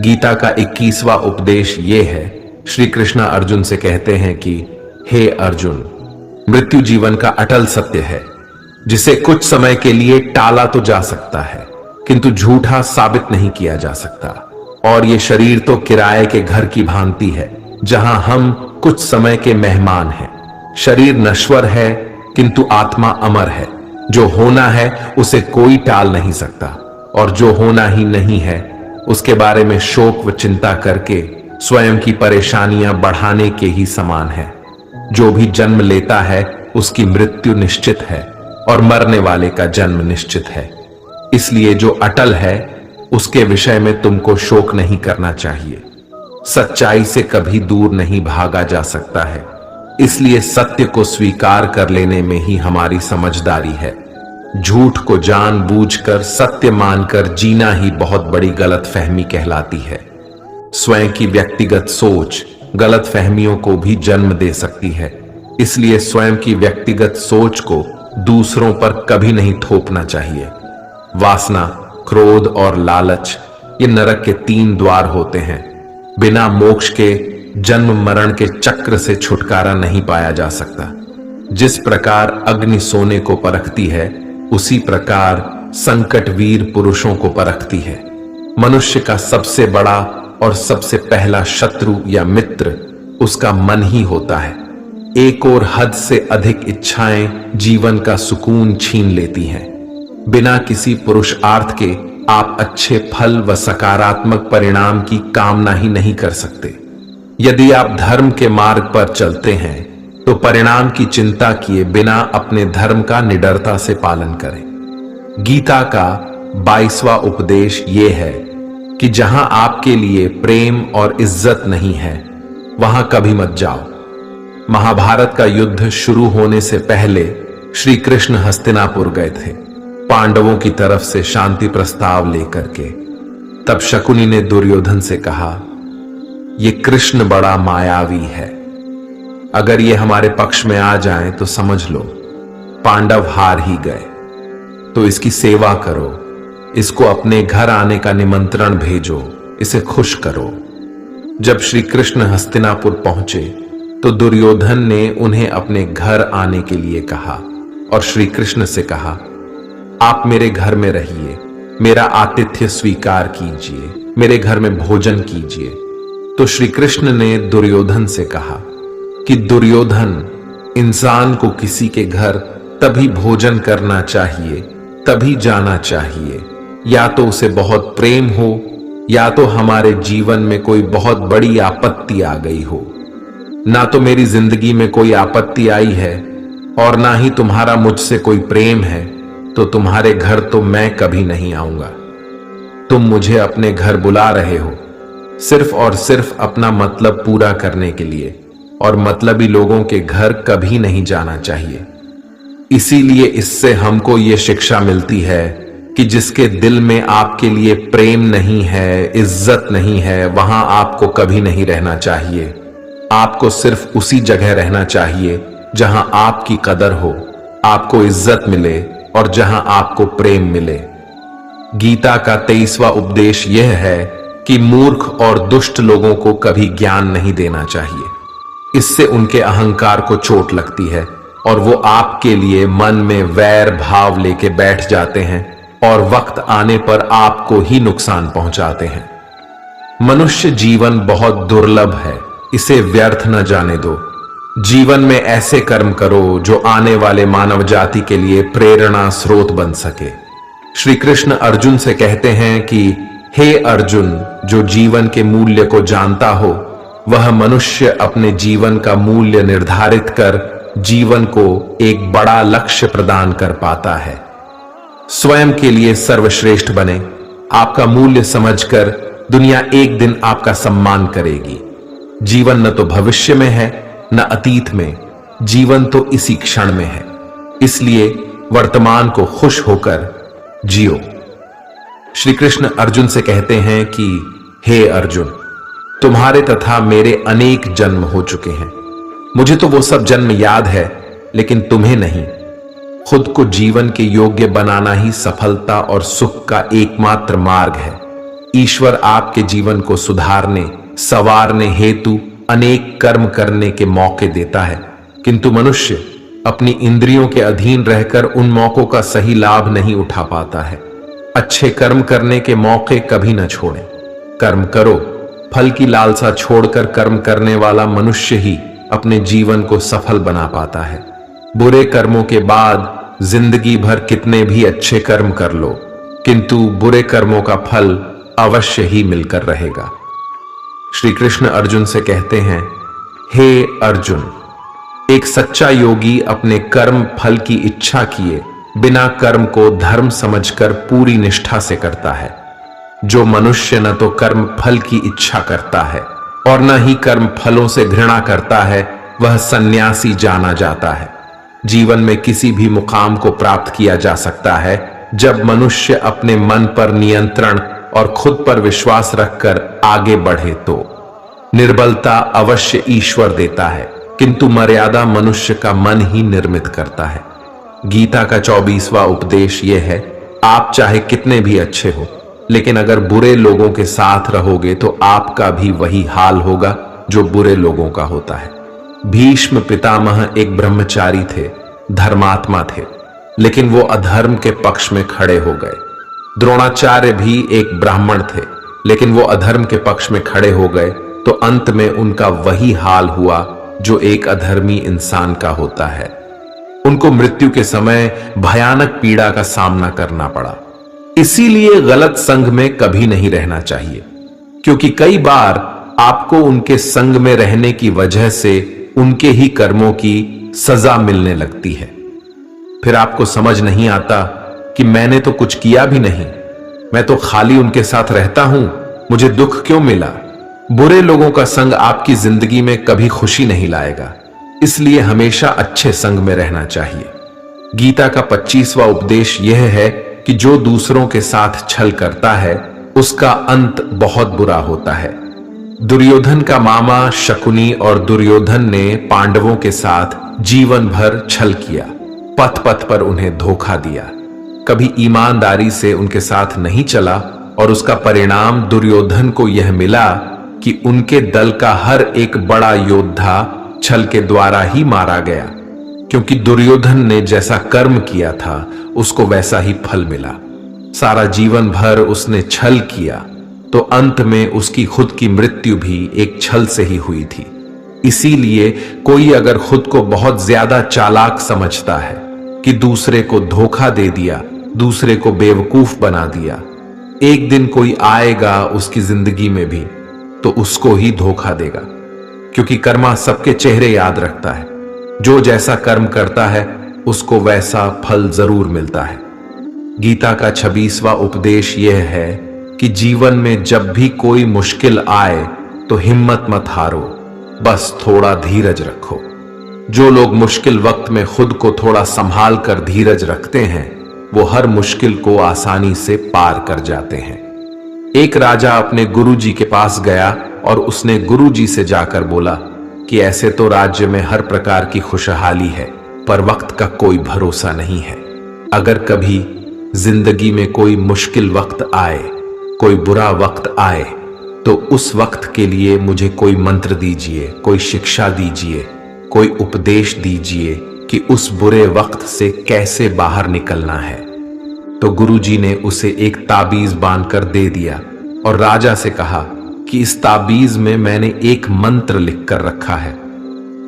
गीता का 21वां उपदेश यह है, श्री कृष्ण अर्जुन से कहते हैं कि हे अर्जुन, मृत्यु जीवन का अटल सत्य है, जिसे कुछ समय के लिए टाला तो जा सकता है, किंतु झूठा साबित नहीं किया जा सकता। और ये शरीर तो किराए के घर की भांति है, जहां हम कुछ समय के मेहमान हैं। शरीर नश्वर है, किंतु आत्मा अमर है। जो होना है उसे कोई टाल नहीं सकता, और जो होना ही नहीं है उसके बारे में शोक व चिंता करके स्वयं की परेशानियां बढ़ाने के ही समान है। जो भी जन्म लेता है उसकी मृत्यु निश्चित है, और मरने वाले का जन्म निश्चित है। इसलिए जो अटल है उसके विषय में तुमको शोक नहीं करना चाहिए। सच्चाई से कभी दूर नहीं भागा जा सकता है, इसलिए सत्य को स्वीकार कर लेने में ही हमारी समझदारी है। झूठ को जानबूझकर सत्य मानकर जीना ही बहुत बड़ी गलतफहमी कहलाती है। स्वयं की व्यक्तिगत सोच गलतफहमियों को भी जन्म दे सकती है, इसलिए स्वयं की व्यक्तिगत सोच को दूसरों पर कभी नहीं थोपना चाहिए। वासना, क्रोध और लालच ये नरक के 3 द्वार होते हैं। बिना मोक्ष के जन्म मरण के चक्र से छुटकारा नहीं पाया जा सकता। जिस प्रकार अग्नि सोने को परखती है, उसी प्रकार संकट वीर पुरुषों को परखती है। मनुष्य का सबसे बड़ा और सबसे पहला शत्रु या मित्र उसका मन ही होता है। एक और हद से अधिक इच्छाएं जीवन का सुकून छीन लेती हैं। बिना किसी पुरुषार्थ के आप अच्छे फल व सकारात्मक परिणाम की कामना ही नहीं कर सकते। यदि आप धर्म के मार्ग पर चलते हैं तो परिणाम की चिंता किए बिना अपने धर्म का निडरता से पालन करें। गीता का 22वां उपदेश यह है कि जहां आपके लिए प्रेम और इज्जत नहीं है, वहां कभी मत जाओ। महाभारत का युद्ध शुरू होने से पहले श्री कृष्ण हस्तिनापुर गए थे पांडवों की तरफ से शांति प्रस्ताव लेकर के। तब शकुनी ने दुर्योधन से कहा, ये कृष्ण बड़ा मायावी है, अगर ये हमारे पक्ष में आ जाएं तो समझ लो पांडव हार ही गए। तो इसकी सेवा करो, इसको अपने घर आने का निमंत्रण भेजो, इसे खुश करो। जब श्री कृष्ण हस्तिनापुर पहुंचे तो दुर्योधन ने उन्हें अपने घर आने के लिए कहा और श्री कृष्ण से कहा, आप मेरे घर में रहिए, मेरा आतिथ्य स्वीकार कीजिए, मेरे घर में भोजन कीजिए। तो श्री कृष्ण ने दुर्योधन से कहा कि दुर्योधन, इंसान को किसी के घर तभी भोजन करना चाहिए, तभी जाना चाहिए, या तो उसे बहुत प्रेम हो या तो हमारे जीवन में कोई बहुत बड़ी आपत्ति आ गई हो। ना तो मेरी जिंदगी में कोई आपत्ति आई है और ना ही तुम्हारा मुझसे कोई प्रेम है, तो तुम्हारे घर तो मैं कभी नहीं आऊंगा। तुम मुझे अपने घर बुला रहे हो सिर्फ और सिर्फ अपना मतलब पूरा करने के लिए, और मतलबी लोगों के घर कभी नहीं जाना चाहिए। इसीलिए इससे हमको ये शिक्षा मिलती है कि जिसके दिल में आपके लिए प्रेम नहीं है, इज्जत नहीं है, वहां आपको कभी नहीं रहना चाहिए। आपको सिर्फ उसी जगह रहना चाहिए जहां आपकी कदर हो, आपको इज्जत मिले और जहां आपको प्रेम मिले। गीता का 23वां उपदेश यह है कि मूर्ख और दुष्ट लोगों को कभी ज्ञान नहीं देना चाहिए। इससे उनके अहंकार को चोट लगती है और वो आपके लिए मन में वैर भाव लेके बैठ जाते हैं और वक्त आने पर आपको ही नुकसान पहुंचाते हैं। मनुष्य जीवन बहुत दुर्लभ है, इसे व्यर्थ न जाने दो। जीवन में ऐसे कर्म करो जो आने वाले मानव जाति के लिए प्रेरणा स्रोत बन सके। श्री कृष्ण अर्जुन से कहते हैं कि हे अर्जुन, जो जीवन के मूल्य को जानता हो वह मनुष्य अपने जीवन का मूल्य निर्धारित कर जीवन को एक बड़ा लक्ष्य प्रदान कर पाता है। स्वयं के लिए सर्वश्रेष्ठ बने, आपका मूल्य समझकर दुनिया एक दिन आपका सम्मान करेगी। जीवन न तो भविष्य में है न अतीत में, जीवन तो इसी क्षण में है। इसलिए वर्तमान को खुश होकर जियो। श्री कृष्ण अर्जुन से कहते हैं कि हे अर्जुन, तुम्हारे तथा मेरे अनेक जन्म हो चुके हैं। मुझे तो वो सब जन्म याद है, लेकिन तुम्हें नहीं। खुद को जीवन के योग्य बनाना ही सफलता और सुख का एकमात्र मार्ग है। ईश्वर आपके जीवन को सुधारने संवारने हेतु अनेक कर्म करने के मौके देता है, किंतु मनुष्य अपनी इंद्रियों के अधीन रहकर उन मौकों का सही लाभ नहीं उठा पाता है। अच्छे कर्म करने के मौके कभी न छोड़ें। कर्म करो, फल की लालसा छोड़कर कर्म करने वाला मनुष्य ही अपने जीवन को सफल बना पाता है। बुरे कर्मों के बाद जिंदगी भर कितने भी अच्छे कर्म कर लो, किंतु बुरे कर्मों का फल अवश्य ही मिलकर रहेगा। श्री कृष्ण अर्जुन से कहते हैं, हे अर्जुन, एक सच्चा योगी अपने कर्म फल की इच्छा किए बिना कर्म को धर्म समझकर पूरी निष्ठा से करता है। जो मनुष्य न तो कर्म फल की इच्छा करता है और न ही कर्म फलों से घृणा करता है, वह सन्यासी जाना जाता है। जीवन में किसी भी मुकाम को प्राप्त किया जा सकता है जब मनुष्य अपने मन पर नियंत्रण और खुद पर विश्वास रखकर आगे बढ़े। तो निर्बलता अवश्य ईश्वर देता है, किंतु मर्यादा मनुष्य का मन ही निर्मित करता है। गीता का 24वां उपदेश यह है, आप चाहे कितने भी अच्छे हो, लेकिन अगर बुरे लोगों के साथ रहोगे तो आपका भी वही हाल होगा जो बुरे लोगों का होता है। भीष्म पितामह एक ब्रह्मचारी थे, धर्मात्मा थे, लेकिन वो अधर्म के पक्ष में खड़े हो गए। द्रोणाचार्य भी एक ब्राह्मण थे, लेकिन वो अधर्म के पक्ष में खड़े हो गए, तो अंत में उनका वही हाल हुआ जो एक अधर्मी इंसान का होता है। उनको मृत्यु के समय भयानक पीड़ा का सामना करना पड़ा। इसीलिए गलत संग में कभी नहीं रहना चाहिए, क्योंकि कई बार आपको उनके संग में रहने की वजह से उनके ही कर्मों की सजा मिलने लगती है। फिर आपको समझ नहीं आता कि मैंने तो कुछ किया भी नहीं, मैं तो खाली उनके साथ रहता हूं, मुझे दुख क्यों मिला। बुरे लोगों का संग आपकी जिंदगी में कभी खुशी नहीं लाएगा। इसलिए हमेशा अच्छे संग में रहना चाहिए। गीता का 25वां उपदेश यह है कि जो दूसरों के साथ छल करता है उसका अंत बहुत बुरा होता है। दुर्योधन का मामा शकुनी और दुर्योधन ने पांडवों के साथ जीवन भर छल किया, पथ पथ पर उन्हें धोखा दिया, कभी ईमानदारी से उनके साथ नहीं चला और उसका परिणाम दुर्योधन को यह मिला कि उनके दल का हर एक बड़ा योद्धा छल के द्वारा ही मारा गया, क्योंकि दुर्योधन ने जैसा कर्म किया था उसको वैसा ही फल मिला। सारा जीवन भर उसने छल किया तो अंत में उसकी खुद की मृत्यु भी एक छल से ही हुई थी। इसीलिए कोई अगर खुद को बहुत ज्यादा चालाक समझता है कि दूसरे को धोखा दे दिया, दूसरे को बेवकूफ बना दिया, एक दिन कोई आएगा उसकी जिंदगी में भी तो उसको ही धोखा देगा, क्योंकि कर्मा सबके चेहरे याद रखता है। जो जैसा कर्म करता है उसको वैसा फल जरूर मिलता है। गीता का 26वां उपदेश यह है कि जीवन में जब भी कोई मुश्किल आए तो हिम्मत मत हारो, बस थोड़ा धीरज रखो। जो लोग मुश्किल वक्त में खुद को थोड़ा संभाल कर धीरज रखते हैं वो हर मुश्किल को आसानी से पार कर जाते हैं। एक राजा अपने गुरुजी के पास गया और उसने गुरुजी से जाकर बोला कि ऐसे तो राज्य में हर प्रकार की खुशहाली है, पर वक्त का कोई भरोसा नहीं है। अगर कभी जिंदगी में कोई मुश्किल वक्त आए, कोई बुरा वक्त आए, तो उस वक्त के लिए मुझे कोई मंत्र दीजिए, कोई शिक्षा दीजिए, कोई उपदेश दीजिए कि उस बुरे वक्त से कैसे बाहर निकलना है। तो गुरुजी ने उसे एक ताबीज बांधकर दे दिया और राजा से कहा कि इस ताबीज में मैंने एक मंत्र लिख कर रखा है।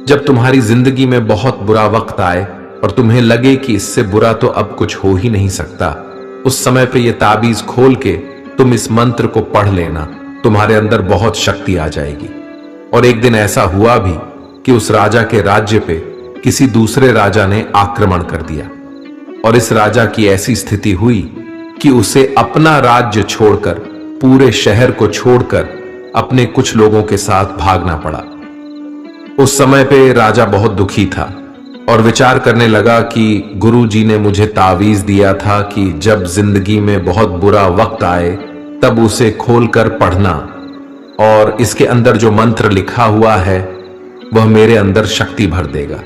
जब तुम्हारी जिंदगी में बहुत बुरा वक्त आए और तुम्हें लगे कि इससे बुरा तो अब कुछ हो ही नहीं सकता, उस समय पे ये ताबीज खोल के तुम इस मंत्र को पढ़ लेना, तुम्हारे अंदर बहुत शक्ति आ जाएगी। और एक दिन ऐसा हुआ भी कि उस राजा के राज्य पे किसी दूसरे राजा ने आक्रमण कर दिया और इस राजा की ऐसी स्थिति हुई कि उसे अपना राज्य छोड़कर, पूरे शहर को छोड़कर अपने कुछ लोगों के साथ भागना पड़ा। उस समय पे राजा बहुत दुखी था और विचार करने लगा कि गुरुजी ने मुझे तावीज दिया था कि जब जिंदगी में बहुत बुरा वक्त आए तब उसे खोलकर पढ़ना, और इसके अंदर जो मंत्र लिखा हुआ है वह मेरे अंदर शक्ति भर देगा।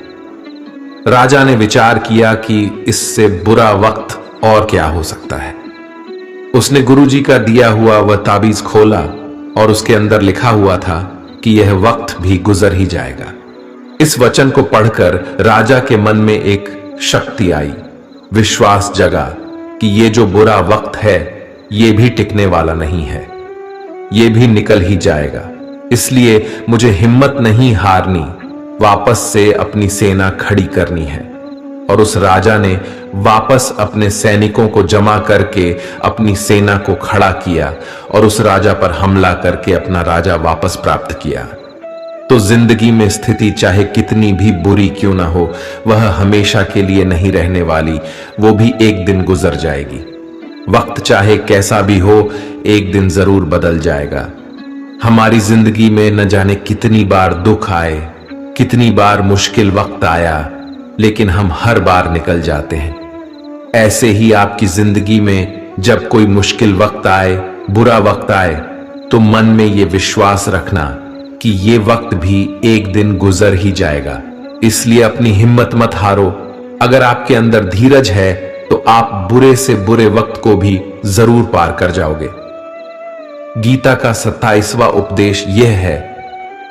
राजा ने विचार किया कि इससे बुरा वक्त और क्या हो सकता है। उसने गुरुजी का दिया हुआ वह ताबीज खोला और उसके अंदर लिखा हुआ था कि यह वक्त भी गुजर ही जाएगा। इस वचन को पढ़कर राजा के मन में एक शक्ति आई, विश्वास जगा कि ये जो बुरा वक्त है ये भी टिकने वाला नहीं है, ये भी निकल ही जाएगा। इसलिए मुझे हिम्मत नहीं हारनी, वापस से अपनी सेना खड़ी करनी है। और उस राजा ने वापस अपने सैनिकों को जमा करके अपनी सेना को खड़ा किया और उस राजा पर हमला करके अपना राजा वापस प्राप्त किया। तो जिंदगी में स्थिति चाहे कितनी भी बुरी क्यों ना हो, वह हमेशा के लिए नहीं रहने वाली, वो भी एक दिन गुजर जाएगी। वक्त चाहे कैसा भी हो, एक दिन जरूर बदल जाएगा। हमारी जिंदगी में न जाने कितनी बार दुख आए, कितनी बार मुश्किल वक्त आया, लेकिन हम हर बार निकल जाते हैं। ऐसे ही आपकी जिंदगी में जब कोई मुश्किल वक्त आए, बुरा वक्त आए, तो मन में ये विश्वास रखना कि ये वक्त भी एक दिन गुजर ही जाएगा। इसलिए अपनी हिम्मत मत हारो। अगर आपके अंदर धीरज है तो आप बुरे से बुरे वक्त को भी जरूर पार कर जाओगे। गीता का 27वां उपदेश यह है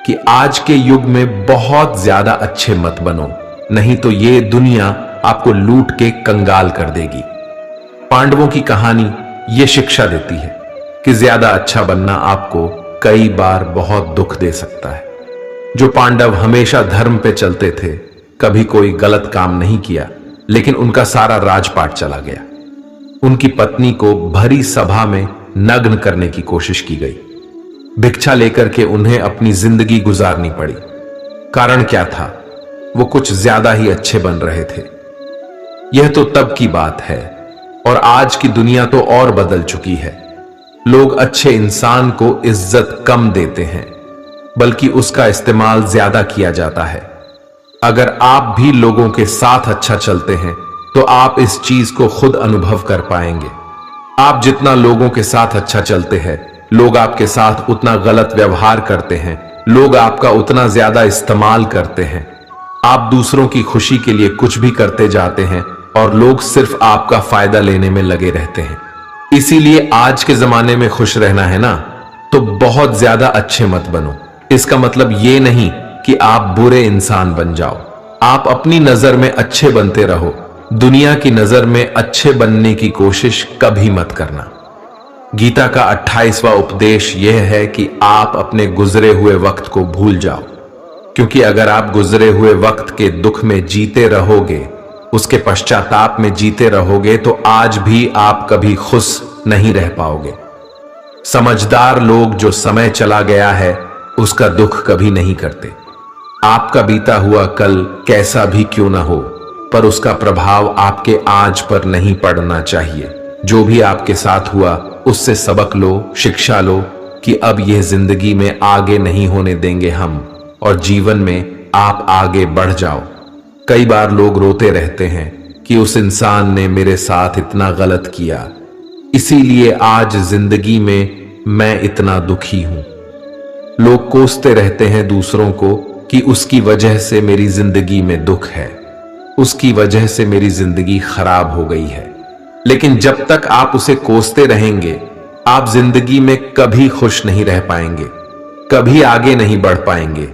कि आज के युग में बहुत ज्यादा अच्छे मत बनो, नहीं तो ये दुनिया आपको लूट के कंगाल कर देगी। पांडवों की कहानी ये शिक्षा देती है कि ज्यादा अच्छा बनना आपको कई बार बहुत दुख दे सकता है। जो पांडव हमेशा धर्म पे चलते थे, कभी कोई गलत काम नहीं किया, लेकिन उनका सारा राजपाट चला गया। उनकी पत्नी को भरी सभा में नग्न करने की कोशिश की गई। भिक्षा लेकर के उन्हें अपनी जिंदगी गुजारनी पड़ी। कारण क्या था? वो कुछ ज्यादा ही अच्छे बन रहे थे। यह तो तब की बात है, और आज की दुनिया तो और बदल चुकी है। लोग अच्छे इंसान को इज्जत कम देते हैं, बल्कि उसका इस्तेमाल ज्यादा किया जाता है। अगर आप भी लोगों के साथ अच्छा चलते हैं तो आप इस चीज को खुद अनुभव कर पाएंगे। आप जितना लोगों के साथ अच्छा चलते हैं, लोग आपके साथ उतना गलत व्यवहार करते हैं, लोग आपका उतना ज्यादा इस्तेमाल करते हैं। आप दूसरों की खुशी के लिए कुछ भी करते जाते हैं और लोग सिर्फ आपका फायदा लेने में लगे रहते हैं। इसीलिए आज के जमाने में खुश रहना है ना, तो बहुत ज्यादा अच्छे मत बनो। इसका मतलब ये नहीं कि आप बुरे इंसान बन जाओ। आप अपनी नजर में अच्छे बनते रहो, दुनिया की नजर में अच्छे बनने की कोशिश कभी मत करना। गीता का 28वां उपदेश यह है कि आप अपने गुजरे हुए वक्त को भूल जाओ, क्योंकि अगर आप गुजरे हुए वक्त के दुख में जीते रहोगे, उसके पश्चाताप में जीते रहोगे, तो आज भी आप कभी खुश नहीं रह पाओगे। समझदार लोग जो समय चला गया है उसका दुख कभी नहीं करते। आपका बीता हुआ कल कैसा भी क्यों ना हो, पर उसका प्रभाव आपके आज पर नहीं पड़ना चाहिए। जो भी आपके साथ हुआ उससे सबक लो, शिक्षा लो कि अब यह जिंदगी में आगे नहीं होने देंगे हम, और जीवन में आप आगे बढ़ जाओ। कई बार लोग रोते रहते हैं कि उस इंसान ने मेरे साथ इतना गलत किया, इसीलिए आज जिंदगी में मैं इतना दुखी हूं। लोग कोसते रहते हैं दूसरों को कि उसकी वजह से मेरी जिंदगी में दुख है, उसकी वजह से मेरी जिंदगी खराब हो गई है। लेकिन जब तक आप उसे कोसते रहेंगे, आप जिंदगी में कभी खुश नहीं रह पाएंगे, कभी आगे नहीं बढ़ पाएंगे।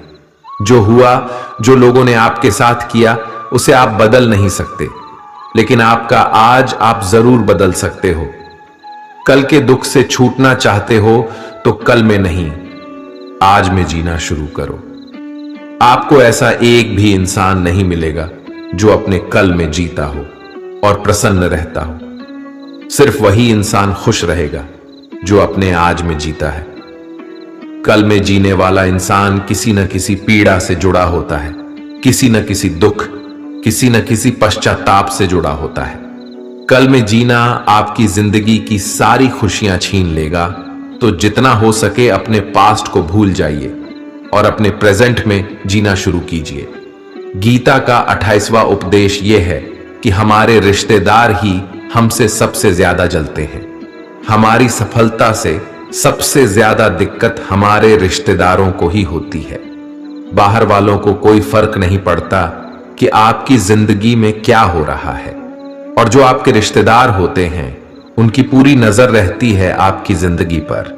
जो हुआ, जो लोगों ने आपके साथ किया, उसे आप बदल नहीं सकते, लेकिन आपका आज आप जरूर बदल सकते हो। कल के दुख से छूटना चाहते हो तो कल में नहीं, आज में जीना शुरू करो। आपको ऐसा एक भी इंसान नहीं मिलेगा जो अपने कल में जीता हो और प्रसन्न रहता हो। सिर्फ वही इंसान खुश रहेगा जो अपने आज में जीता है। कल में जीने वाला इंसान किसी न किसी पीड़ा से जुड़ा होता है, किसी न किसी दुख, किसी न किसी पश्चाताप से जुड़ा होता है। कल में जीना आपकी जिंदगी की सारी खुशियां छीन लेगा, तो जितना हो सके अपने पास्ट को भूल जाइए और अपने प्रेजेंट में जीना शुरू कीजिए। गीता का 28वां उपदेश यह है कि हमारे रिश्तेदार ही हमसे सबसे ज्यादा जलते हैं। हमारी सफलता से सबसे ज्यादा दिक्कत हमारे रिश्तेदारों को ही होती है। बाहर वालों को कोई फर्क नहीं पड़ता कि आपकी जिंदगी में क्या हो रहा है, और जो आपके रिश्तेदार होते हैं उनकी पूरी नजर रहती है आपकी जिंदगी पर।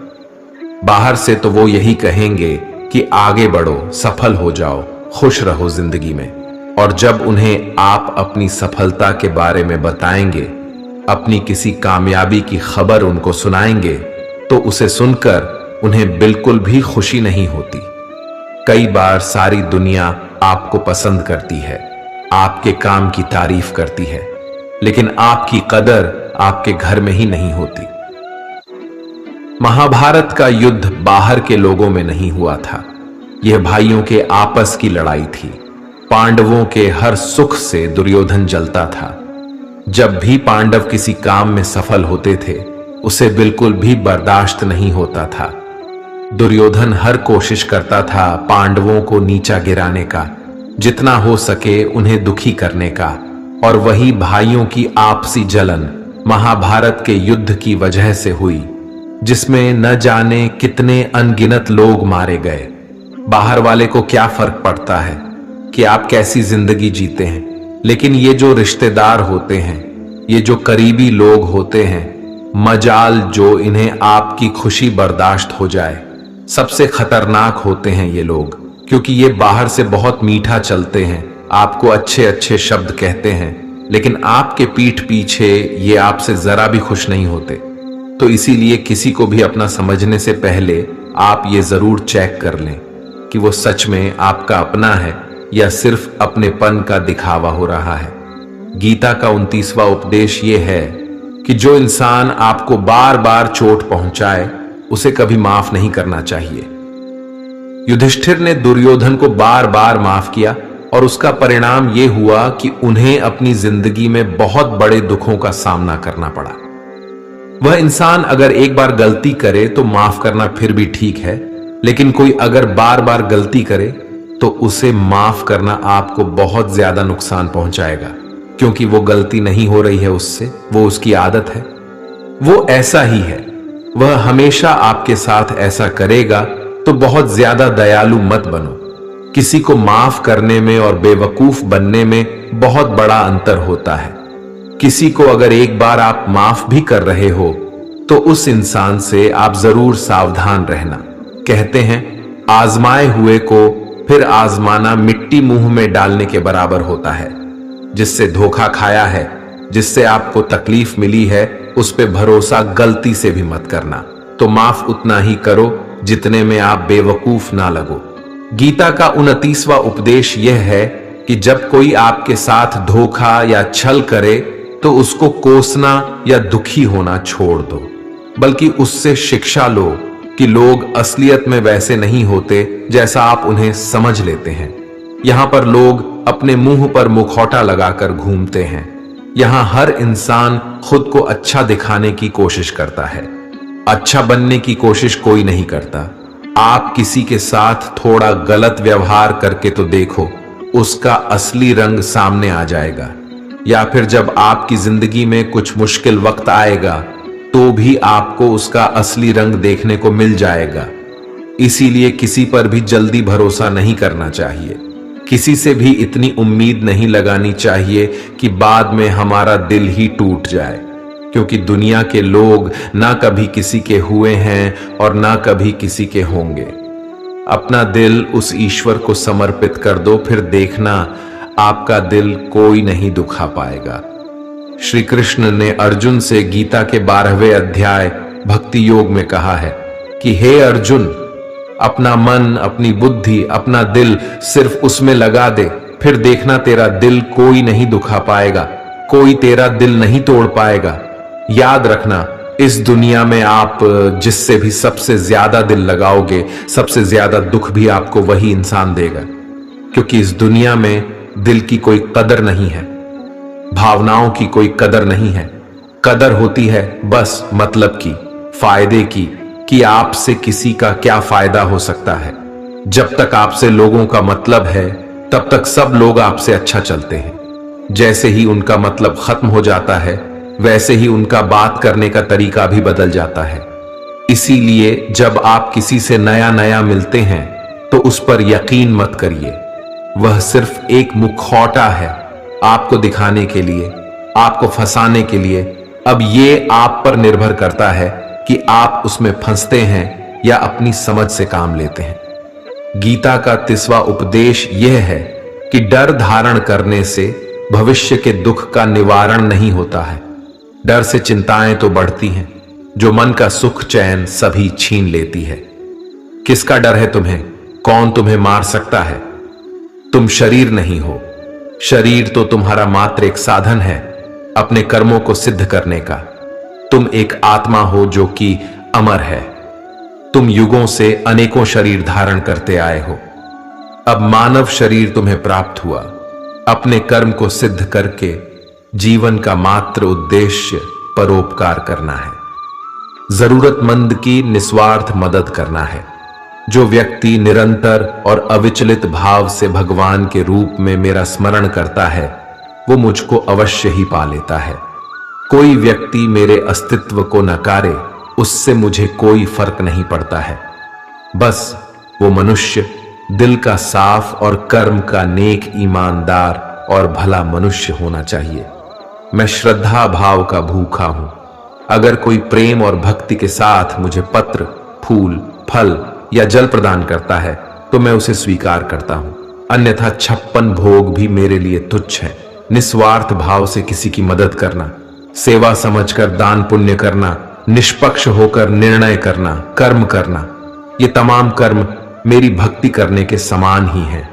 बाहर से तो वो यही कहेंगे कि आगे बढ़ो, सफल हो जाओ, खुश रहो जिंदगी में, और जब उन्हें आप अपनी सफलता के बारे में बताएंगे, अपनी किसी कामयाबी की खबर उनको सुनाएंगे, तो उसे सुनकर उन्हें बिल्कुल भी खुशी नहीं होती। कई बार सारी दुनिया आपको पसंद करती है, आपके काम की तारीफ करती है, लेकिन आपकी कदर आपके घर में ही नहीं होती। महाभारत का युद्ध बाहर के लोगों में नहीं हुआ था, यह भाइयों के आपस की लड़ाई थी। पांडवों के हर सुख से दुर्योधन जलता था। जब भी पांडव किसी काम में सफल होते थे, उसे बिल्कुल भी बर्दाश्त नहीं होता था। दुर्योधन हर कोशिश करता था पांडवों को नीचा गिराने का, जितना हो सके उन्हें दुखी करने का, और वही भाइयों की आपसी जलन महाभारत के युद्ध की वजह से हुई, जिसमें न जाने कितने अनगिनत लोग मारे गए। बाहर वाले को क्या फर्क पड़ता है कि आप कैसी जिंदगी जीते हैं, लेकिन ये जो रिश्तेदार होते हैं, ये जो करीबी लोग होते हैं, मजाल जो इन्हें आपकी खुशी बर्दाश्त हो जाए। सबसे खतरनाक होते हैं ये लोग, क्योंकि ये बाहर से बहुत मीठा चलते हैं, आपको अच्छे अच्छे शब्द कहते हैं, लेकिन आपके पीठ पीछे ये आपसे जरा भी खुश नहीं होते। तो इसीलिए किसी को भी अपना समझने से पहले आप ये जरूर चेक कर लें कि वो सच में आपका अपना है या सिर्फ अपनेपन का दिखावा हो रहा है। गीता का 29वां उपदेश ये है कि जो इंसान आपको बार बार चोट पहुंचाए, उसे कभी माफ नहीं करना चाहिए। युधिष्ठिर ने दुर्योधन को बार बार माफ किया, और उसका परिणाम यह हुआ कि उन्हें अपनी जिंदगी में बहुत बड़े दुखों का सामना करना पड़ा। वह इंसान अगर एक बार गलती करे तो माफ करना फिर भी ठीक है, लेकिन कोई अगर बार बार गलती करे तो उसे माफ करना आपको बहुत ज्यादा नुकसान पहुंचाएगा, क्योंकि वो गलती नहीं हो रही है उससे, वो उसकी आदत है, वो ऐसा ही है, वह हमेशा आपके साथ ऐसा करेगा। तो बहुत ज्यादा दयालु मत बनो। किसी को माफ करने में और बेवकूफ बनने में बहुत बड़ा अंतर होता है। किसी को अगर एक बार आप माफ भी कर रहे हो तो उस इंसान से आप जरूर सावधान रहना। कहते हैं आजमाए हुए को फिर आजमाना मिट्टी मुंह में डालने के बराबर होता है। जिससे धोखा खाया है, जिससे आपको तकलीफ मिली है, उस पे भरोसा गलती से भी मत करना। तो माफ उतना ही करो जितने में आप बेवकूफ ना लगो। गीता का 29वां उपदेश यह है कि जब कोई आपके साथ धोखा या छल करे तो उसको कोसना या दुखी होना छोड़ दो, बल्कि उससे शिक्षा लो कि लोग असलियत में वैसे नहीं होते जैसा आप उन्हें समझ लेते हैं। यहां पर लोग अपने मुंह पर मुखौटा लगाकर घूमते हैं। यहां हर इंसान खुद को अच्छा दिखाने की कोशिश करता है, अच्छा बनने की कोशिश कोई नहीं करता। आप किसी के साथ थोड़ा गलत व्यवहार करके तो देखो, उसका असली रंग सामने आ जाएगा। या फिर जब आपकी जिंदगी में कुछ मुश्किल वक्त आएगा तो भी आपको उसका असली रंग देखने को मिल जाएगा। इसीलिए किसी पर भी जल्दी भरोसा नहीं करना चाहिए। किसी से भी इतनी उम्मीद नहीं लगानी चाहिए कि बाद में हमारा दिल ही टूट जाए, क्योंकि दुनिया के लोग ना कभी किसी के हुए हैं और ना कभी किसी के होंगे। अपना दिल उस ईश्वर को समर्पित कर दो, फिर देखना आपका दिल कोई नहीं दुखा पाएगा। श्री कृष्ण ने अर्जुन से गीता के 12वें अध्याय भक्ति योग में कहा है कि हे अर्जुन, अपना मन, अपनी बुद्धि, अपना दिल सिर्फ उसमें लगा दे, फिर देखना तेरा दिल कोई नहीं दुखा पाएगा, कोई तेरा दिल नहीं तोड़ पाएगा। याद रखना, इस दुनिया में आप जिससे भी सबसे ज्यादा दिल लगाओगे, सबसे ज्यादा दुख भी आपको वही इंसान देगा, क्योंकि इस दुनिया में दिल की कोई कदर नहीं है, भावनाओं की कोई कदर नहीं है। कदर होती है बस मतलब की, फायदे की, कि आपसे किसी का क्या फायदा हो सकता है। जब तक आपसे लोगों का मतलब है तब तक सब लोग आपसे अच्छा चलते हैं। जैसे ही उनका मतलब खत्म हो जाता है वैसे ही उनका बात करने का तरीका भी बदल जाता है। इसीलिए जब आप किसी से नया नया मिलते हैं तो उस पर यकीन मत करिए, वह सिर्फ एक मुखौटा है आपको दिखाने के लिए, आपको फंसाने के लिए। अब ये आप पर निर्भर करता है कि आप उसमें फंसते हैं या अपनी समझ से काम लेते हैं। गीता का 30वां उपदेश यह है कि डर धारण करने से भविष्य के दुख का निवारण नहीं होता है। डर से चिंताएं तो बढ़ती हैं, जो मन का सुख चैन सभी छीन लेती है। किसका डर है तुम्हें? कौन तुम्हें मार सकता है? तुम शरीर नहीं हो। शरीर तो तुम्हारा मात्र एक साधन है अपने कर्मों को सिद्ध करने का। तुम एक आत्मा हो जो कि अमर है। तुम युगों से अनेकों शरीर धारण करते आए हो। अब मानव शरीर तुम्हें प्राप्त हुआ। अपने कर्म को सिद्ध करके जीवन का मात्र उद्देश्य परोपकार करना है, जरूरतमंद की निस्वार्थ मदद करना है। जो व्यक्ति निरंतर और अविचलित भाव से भगवान के रूप में मेरा स्मरण करता है वो मुझको अवश्य ही पा लेता है। कोई व्यक्ति मेरे अस्तित्व को नकारे, उससे मुझे कोई फर्क नहीं पड़ता है। बस वो मनुष्य दिल का साफ और कर्म का नेक, ईमानदार और भला मनुष्य होना चाहिए। मैं श्रद्धा भाव का भूखा हूं। अगर कोई प्रेम और भक्ति के साथ मुझे पत्र, फूल, फल या जल प्रदान करता है तो मैं उसे स्वीकार करता हूं, अन्यथा 56 भोग भी मेरे लिए तुच्छ है। निस्वार्थ भाव से किसी की मदद करना, सेवा समझकर दान पुण्य करना, निष्पक्ष होकर निर्णय करना, कर्म करना, ये तमाम कर्म मेरी भक्ति करने के समान ही हैं।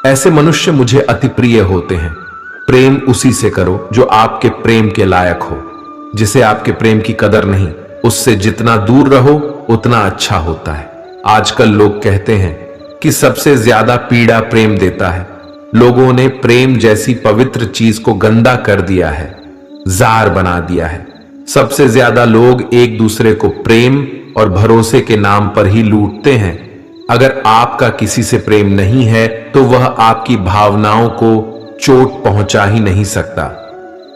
ऐसे मनुष्य मुझे अति प्रिय होते हैं। प्रेम उसी से करो जो आपके प्रेम के लायक हो। जिसे आपके प्रेम की कदर नहीं, उससे जितना दूर रहो उतना अच्छा होता है। आजकल लोग कहते हैं कि सबसे ज्यादा पीड़ा प्रेम देता है। लोगों ने प्रेम जैसी पवित्र चीज को गंदा कर दिया है, जार बना दिया है। सबसे ज्यादा लोग एक दूसरे को प्रेम और भरोसे के नाम पर ही लूटते हैं। अगर आपका किसी से प्रेम नहीं है तो वह आपकी भावनाओं को चोट पहुंचा ही नहीं सकता।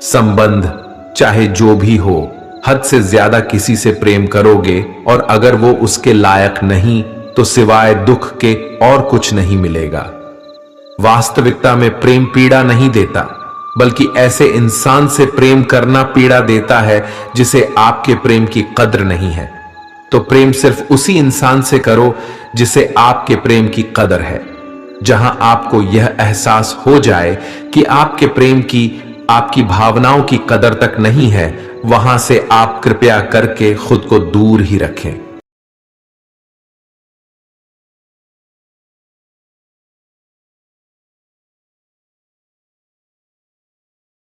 संबंध चाहे जो भी हो, हद से ज्यादा किसी से प्रेम करोगे और अगर वो उसके लायक नहीं तो सिवाय दुख के और कुछ नहीं मिलेगा। वास्तविकता में प्रेम पीड़ा नहीं देता, बल्कि ऐसे इंसान से प्रेम करना पीड़ा देता है जिसे आपके प्रेम की कद्र नहीं है। तो प्रेम सिर्फ उसी इंसान से करो जिसे आपके प्रेम की कदर है। जहां आपको यह एहसास हो जाए कि आपके प्रेम की, आपकी भावनाओं की कदर तक नहीं है, वहां से आप कृपया करके खुद को दूर ही रखें।